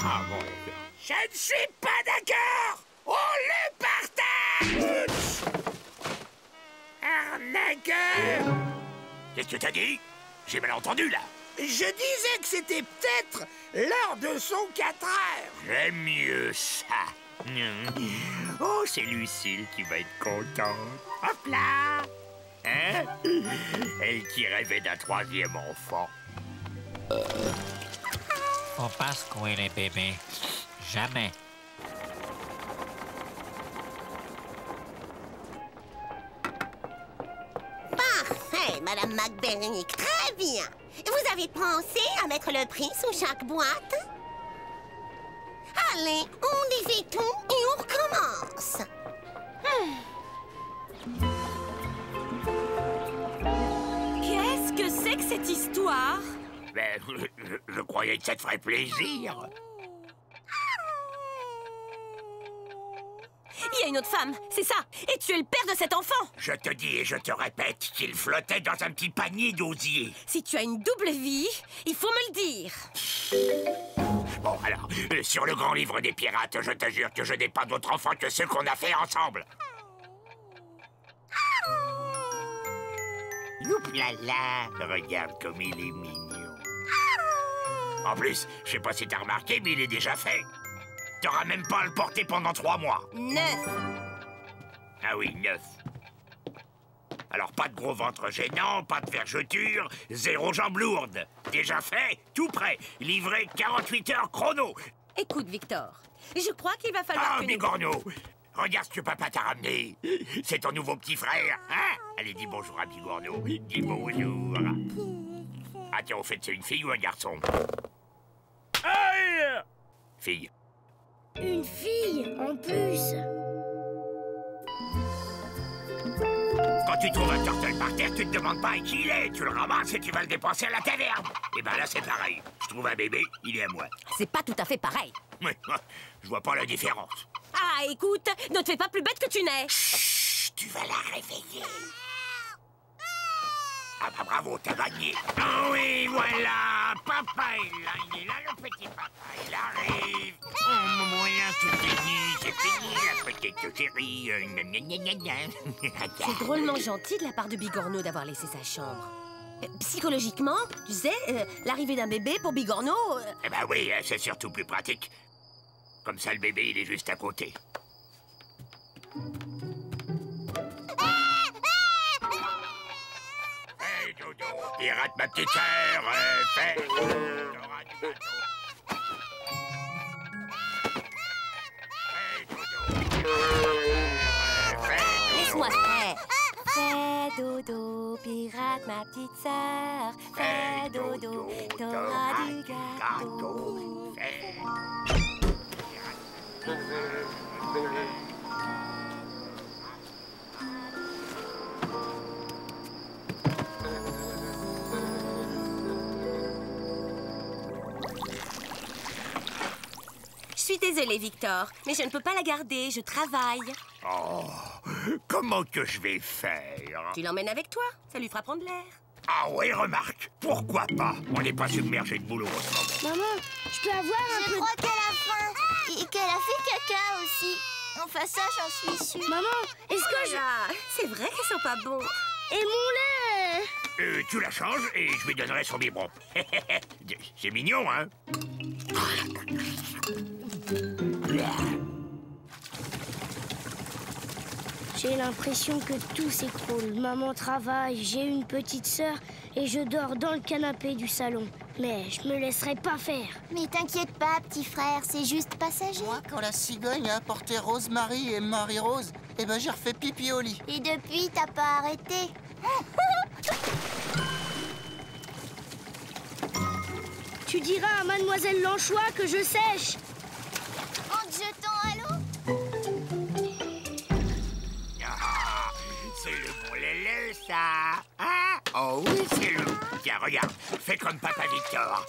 Ah bon, d'accord. Je ne suis pas d'accord. On le partage. Arnaqueur. Qu'est-ce que t'as dit? J'ai mal entendu, là. Je disais que c'était peut-être l'heure de son 4 heures. J'aime mieux ça. Oh, c'est Lucille qui va être contente. Hop là. Hein? Elle qui rêvait d'un 3e enfant. Faut pas secouer les bébés. Jamais. Parfait, Madame McBurney, très bien. Vous avez pensé à mettre le prix sous chaque boîte? Allez, on défait tout et on recommence. Qu'est-ce que c'est que cette histoire? Ben, je croyais que ça te ferait plaisir. Il y a une autre femme, c'est ça. Et tu es le père de cet enfant. Je te dis et je te répète qu'il flottait dans un petit panier d'osier. Si tu as une double vie, il faut me le dire. Bon, alors, sur le grand livre des pirates, je te jure que je n'ai pas d'autre enfant que ceux qu'on a fait ensemble. Youplala, regarde comme il est mignon. En plus, je sais pas si t'as remarqué, mais il est déjà fait. T'auras même pas à le porter pendant 3 mois. 9. Ah oui, 9. Alors, pas de gros ventre gênant, pas de vergeture, 0 jambes lourdes. Déjà fait, tout prêt, livré 48 heures chrono. Écoute, Victor, je crois qu'il va falloir que Bigorneau, regarde ce que papa t'a ramené. C'est ton nouveau petit frère, hein? Allez, dis bonjour à Bigorneau. Dis bonjour. Ah tiens, au fait, c'est une fille ou un garçon? Aïe! Fille. Une fille, en plus. Quand tu trouves un turtle par terre, tu te demandes pas à qui il est. Tu le ramasses et tu vas le dépenser à la taverne. Et ben là, c'est pareil. Je trouve un bébé, il est à moi. C'est pas tout à fait pareil. Oui, je vois pas la différence. Ah, écoute, ne te fais pas plus bête que tu n'es. Chut, tu vas la réveiller. Ah bah bravo, t'as gagné. Ah oui, voilà, papa il est là, le petit papa, il arrive. Oh, voilà, c'est fini, la petite chérie. C'est drôlement gentil de la part de Bigorneau d'avoir laissé sa chambre. Psychologiquement, tu sais, l'arrivée d'un bébé pour Bigorneau... Eh ben oui, c'est surtout plus pratique. Comme ça, le bébé, il est juste à côté. Hey, Dodo, Pirate, ma petite sœur, fais... Laisse-moi faire. Fais dodo, pirate, ma petite sœur. Fais dodo, t'auras du gâteau. Je suis désolée, Victor, mais je ne peux pas la garder, je travaille. Oh, comment que je vais faire? Tu l'emmènes avec toi, ça lui fera prendre l'air. Ah oui, remarque, pourquoi pas? On n'est pas submergé de boulot en ce moment. Maman, je peux avoir un peu... Je crois qu'elle a faim et qu'elle a fait caca aussi. Enfin ça, j'en suis sûre. Maman, est-ce que je... C'est vrai qu'ils sont pas bons. Et mon lait? Tu la changes et je lui donnerai son biberon. C'est mignon, hein? J'ai l'impression que tout s'écroule. Maman travaille, j'ai une petite sœur et je dors dans le canapé du salon. Mais je me laisserai pas faire. Mais t'inquiète pas, petit frère, c'est juste passager. Moi, quand la cigogne a apporté Rosemary et Marie-Rose, eh ben j'ai refait pipi au lit. Et depuis, t'as pas arrêté. Tu diras à Mademoiselle Lanchois que je sèche. En te jetant à l'eau. Ah, c'est le bon lélé, ça. Ah, oh oui, c'est le... Tiens, regarde, fais comme Papa Victor.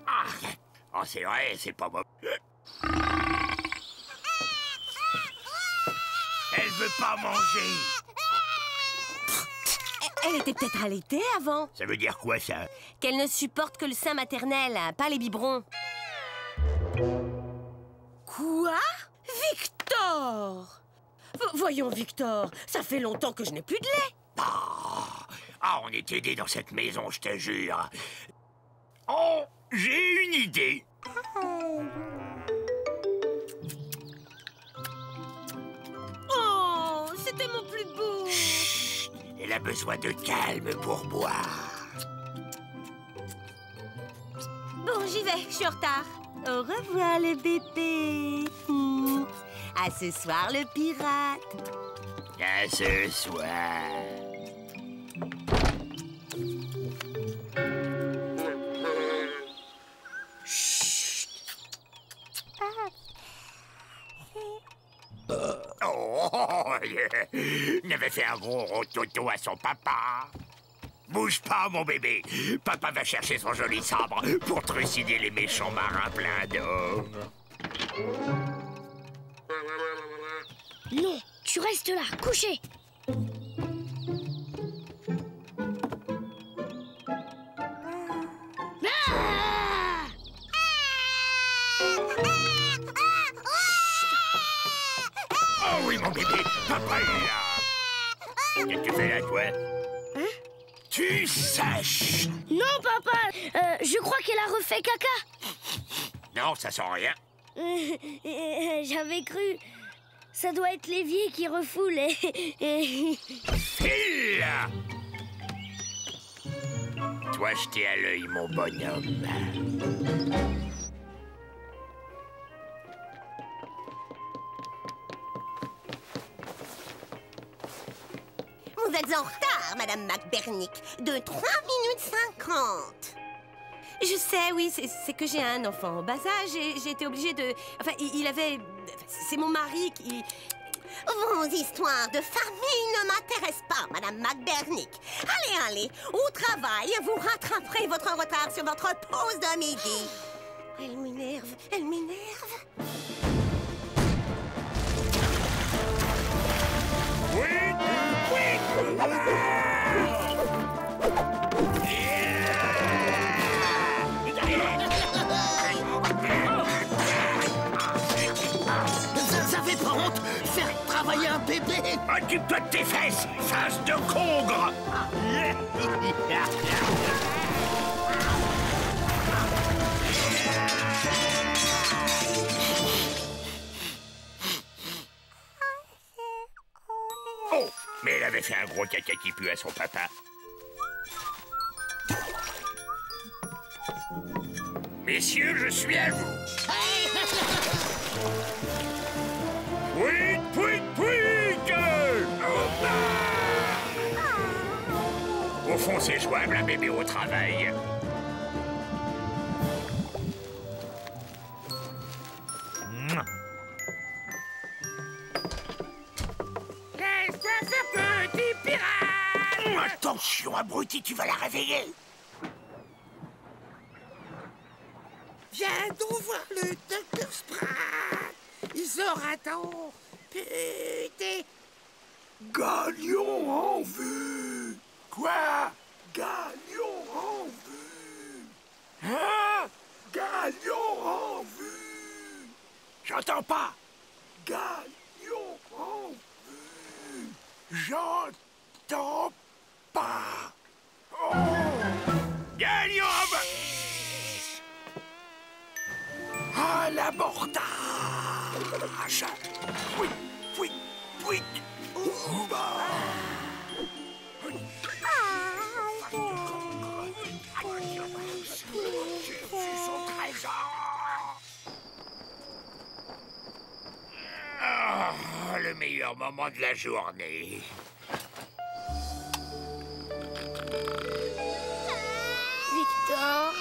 Ah, oh, c'est vrai, c'est pas bon. Elle veut pas manger. Elle était peut-être allaitée avant. Ça veut dire quoi, ça? Qu'elle ne supporte que le sein maternel, pas les biberons. Quoi? Victor! Voyons, Victor, ça fait longtemps que je n'ai plus de lait. Ah, on est aidés dans cette maison, je te jure. Oh, j'ai une idée. Oh, c'était mon plus beau. Chut, elle a besoin de calme pour boire. Bon, j'y vais, je suis en retard. Au revoir, le bébé. À ce soir, le pirate. À ce soir. Chut. Oh, il avait fait un gros rototo à son papa. Bouge pas, mon bébé. Papa va chercher son joli sabre pour trucider les méchants marins pleins d'eau. Non, tu restes là, couché. Oh oui, mon bébé, papa est là. Qu'est-ce que tu fais là, toi? Hein? Tu sèches. Non, papa, je crois qu'elle a refait caca. Non, ça sent rien. J'avais cru. Ça doit être l'évier qui refoule et... File! Toi, jetez à l'œil, mon bonhomme. Vous êtes en retard, Madame McBernick, de 3 minutes 50. Je sais, oui, c'est que j'ai un enfant en bas âge et j'ai été obligée de... Enfin, il avait... C'est mon mari qui... Vos histoires de famille ne m'intéressent pas, Madame McBernick. Allez, allez, au travail, vous rattraperez votre retard sur votre pause de midi. Elle m'énerve, elle m'énerve. Ça fait pas honte faire travailler un bébé? Occupe-toi de tes fesses, face de congre. Mais elle avait fait un gros caca qui pue à son papa. Messieurs, je suis à vous. Pouit, pouit, pouit. Au fond, c'est jouable, un bébé au travail. Laisse-toi faire, petit pirate! Attention, abruti, tu vas la réveiller. Viens donc voir le Dr Sprat. Ils auront ton putain. Galion en vue. Quoi? Galion en vue. Hein? Galion en vue. J'entends pas. Galion en vue. J'entends pas. Oh. Galion en vue. À l'abordage. Oui, oui, oui. Le meilleur moment de la journée. Victor.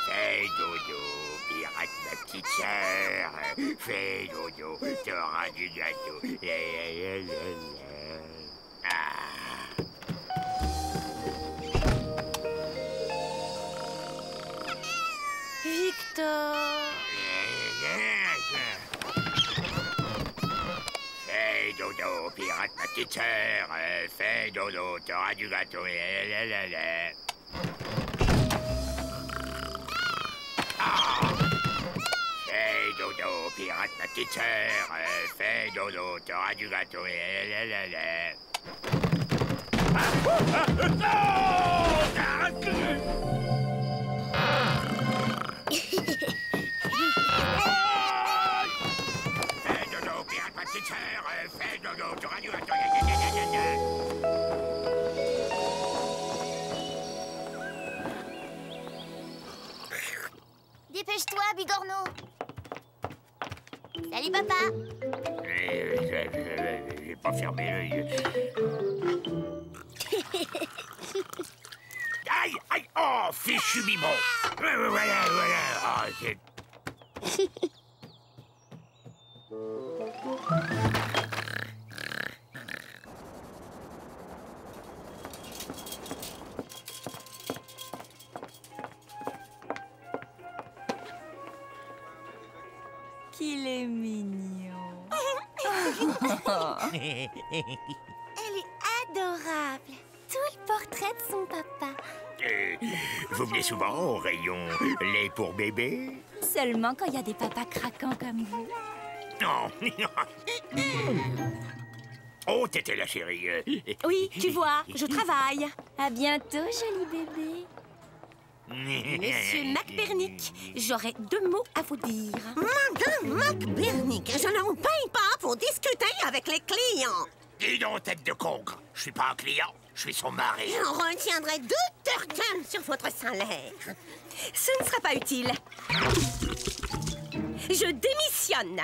Fais dodo, pirate ma petite sœur. Fais dodo, t'auras du gâteau. Victor. Fais dodo, pirate ma petite sœur. Fais dodo, t'auras du gâteau. Fais dodo, pirate ma petite sœur. Fais dodo, t'auras du gâteau. Fais dodo, pirate ma petite sœur. Fais dodo, t'auras du gâteau. Dépêche-toi, Bigorneau. Salut, papa. J'ai pas fermé l'œil. Aïe, aïe, oh, fichu bibon. Voilà. Oh, c'est... Qu'il est mignon. Elle est adorable. Tout le portrait de son papa. Vous venez souvent au rayon lait pour bébé? Seulement quand il y a des papas craquants comme vous. Non. Oh, t'étais la chérie. Oui, tu vois, je travaille. À bientôt, joli bébé. Monsieur McBernick, j'aurais 2 mots à vous dire. Madame McBernick, je ne vous paye pas pour discuter avec les clients. Dis donc, tête de concre. Je suis pas un client, je suis son mari. Je retiendrai 2 tertins sur votre salaire. Ce ne sera pas utile. Je démissionne.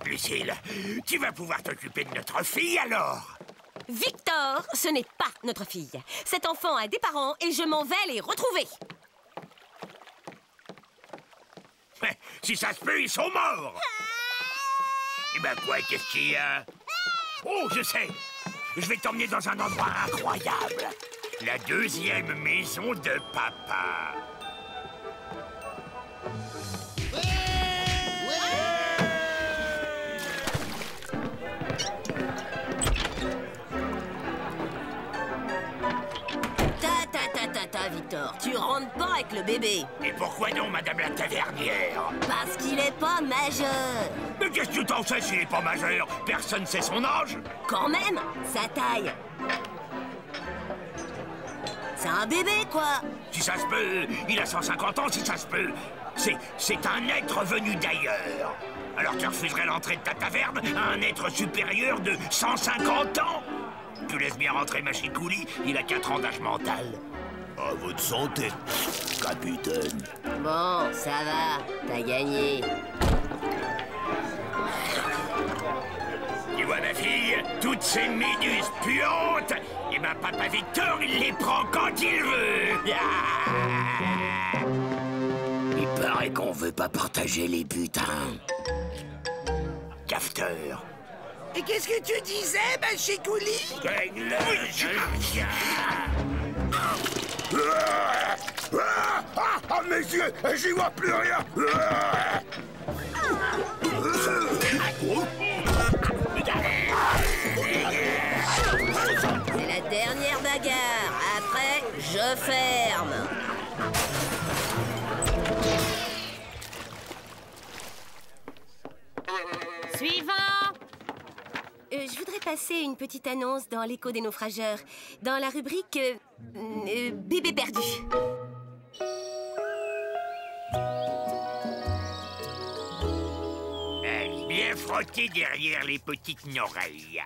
Lucille, tu vas pouvoir t'occuper de notre fille alors? Victor, ce n'est pas notre fille. Cet enfant a des parents et je m'en vais les retrouver. Si ça se peut, ils sont morts. Eh ben quoi, qu'est-ce qu'il y a? Oh, je sais. Je vais t'emmener dans un endroit incroyable. La 2e maison de papa. Victor, tu rentres pas avec avec le bébé. Et pourquoi non, madame la tavernière? Parce qu'il est pas majeur. Mais qu'est-ce que tu t'en sais s'il est pas majeur? Personne sait son âge. Quand même, sa taille. C'est un bébé, quoi. Si ça se peut, il a 150 ans, si ça se peut. C'est un être venu d'ailleurs. Alors tu refuserais l'entrée de ta taverne à un être supérieur de 150 ans? Tu laisses bien rentrer Machikouli, il a 4 ans d'âge mental. À votre santé, capitaine. Bon, ça va, t'as gagné. Tu vois ma fille, toutes ces méduses puantes, et ben papa Victor, il les prend quand il veut. Il paraît qu'on veut pas partager les butins. Cafeteur. Et qu'est-ce que tu disais, Machikouli? Ah, mes yeux, j'y vois plus rien. C'est la dernière bagarre. Après, je ferme. Suivant. Je voudrais passer une petite annonce dans l'écho des naufrageurs, dans la rubrique bébé perdu. Bien frotté derrière les petites oreilles.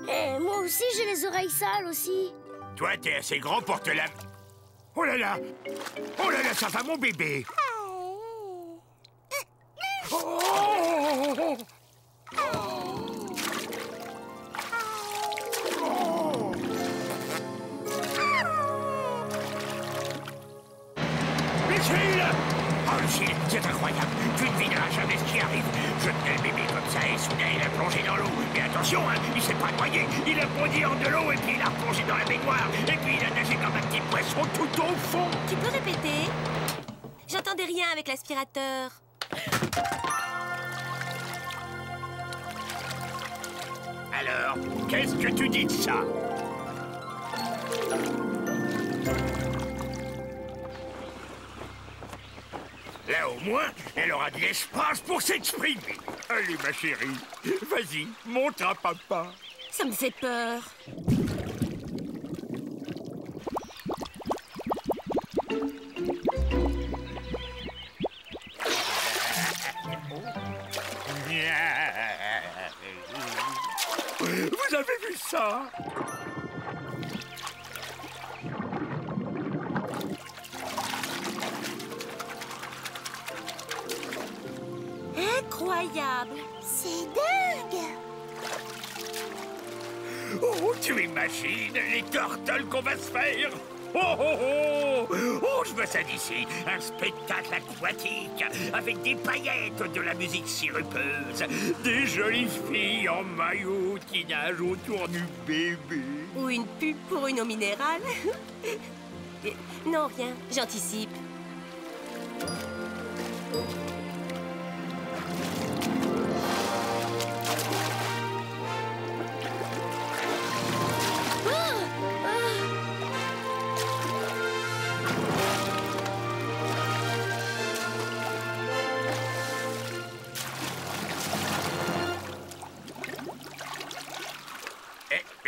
Eh, moi aussi, j'ai les oreilles sales aussi. Toi, t'es assez grand pour te la... Oh là là! Oh là là, ça va, mon bébé! Oh! Lucille! Oh, Lucille, c'est incroyable! Tu ne devineras jamais ce qui arrive. Je tenais le bébé comme ça et soudain il a plongé dans l'eau. Mais attention, hein, il s'est pas noyé. Il a bondi hors de l'eau et puis il a plongé dans la baignoire. Et puis il a nagé comme un petit poisson tout au fond. Tu peux répéter? J'entendais rien avec l'aspirateur. Alors, qu'est-ce que tu dis de ça? Là, au moins, elle aura de l'espace pour s'exprimer. Allez, ma chérie, vas-y, montre à papa. Ça me fait peur. Vous avez vu ça? Incroyable. C'est dingue. Oh, tu imagines les tortelles qu'on va se faire? Oh, oh, oh! Oh, je veux ça d'ici, un spectacle aquatique avec des paillettes, de la musique sirupeuse, des jolies filles en maillot qui nagent autour du bébé. Ou une pub pour une eau minérale. Non, rien, j'anticipe.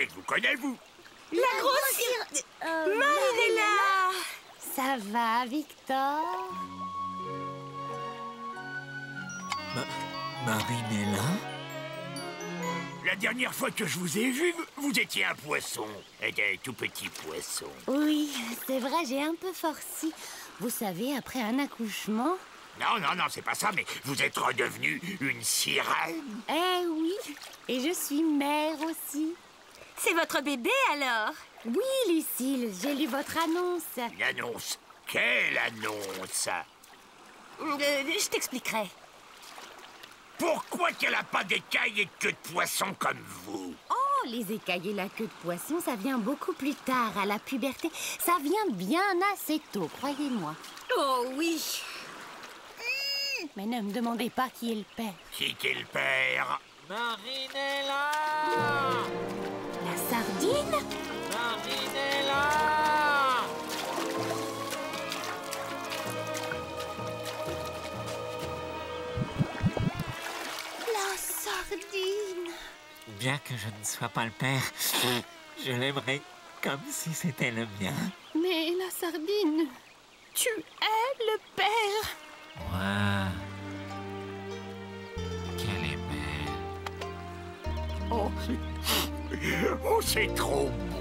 Et vous connaissez-vous? La grosse... Marinella! Ça va, Victor? Marinella? La dernière fois que je vous ai vu, vous étiez un poisson. Et un tout petit poisson. Oui, c'est vrai, j'ai un peu forci. Vous savez, après un accouchement... Non, non, non, c'est pas ça, mais vous êtes redevenue une sirène. Eh oui, et je suis mère aussi. C'est votre bébé, alors? Oui, Lucille, j'ai lu votre annonce. Une annonce? Quelle annonce? Je t'expliquerai. Pourquoi qu'elle a pas d'écailles et de queue de poisson comme vous? Oh, les écailles et la queue de poisson, ça vient beaucoup plus tard, à la puberté. Ça vient bien assez tôt, croyez-moi. Oh oui. Mais ne me demandez pas qui est le père. Qui est le père? Marinella! La sardine? Marinella! bien que je ne sois pas le père, je l'aimerais comme si c'était le mien. Mais la sardine, tu es le père. Ouah. Qu'elle est belle. Oh, c'est trop beau.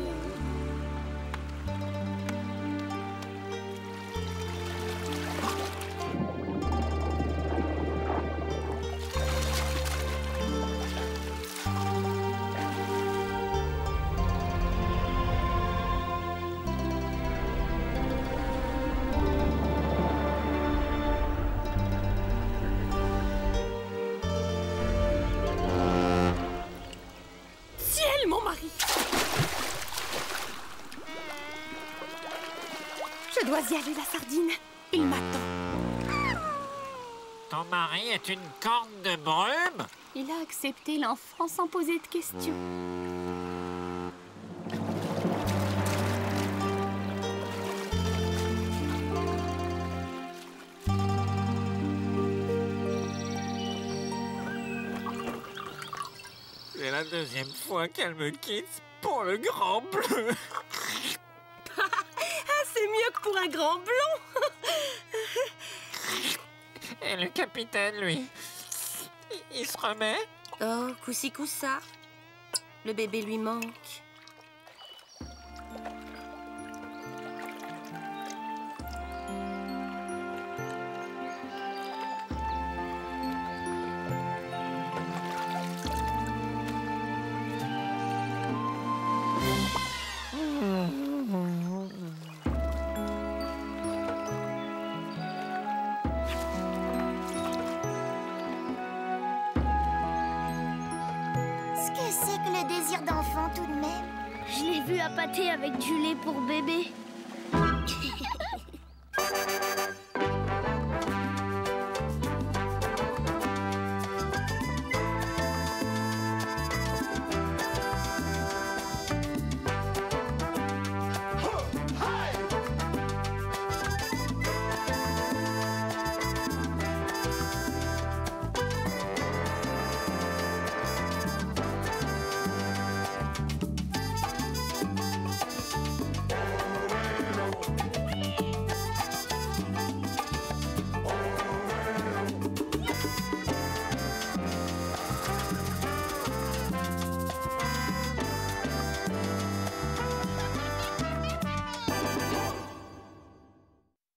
Mon mari. Je dois y aller, la sardine. Il m'attend. Ton mari est une corne de brume? Il a accepté l'enfant sans poser de questions. C'est la deuxième fois qu'elle me quitte pour le grand bleu. Ah, c'est mieux que pour un grand blond. Et le capitaine, lui, il se remet? Oh, coussi coussa. Le bébé lui manque. C'est que le désir d'enfant tout de même. Je l'ai vu appâter avec du lait pour bébé.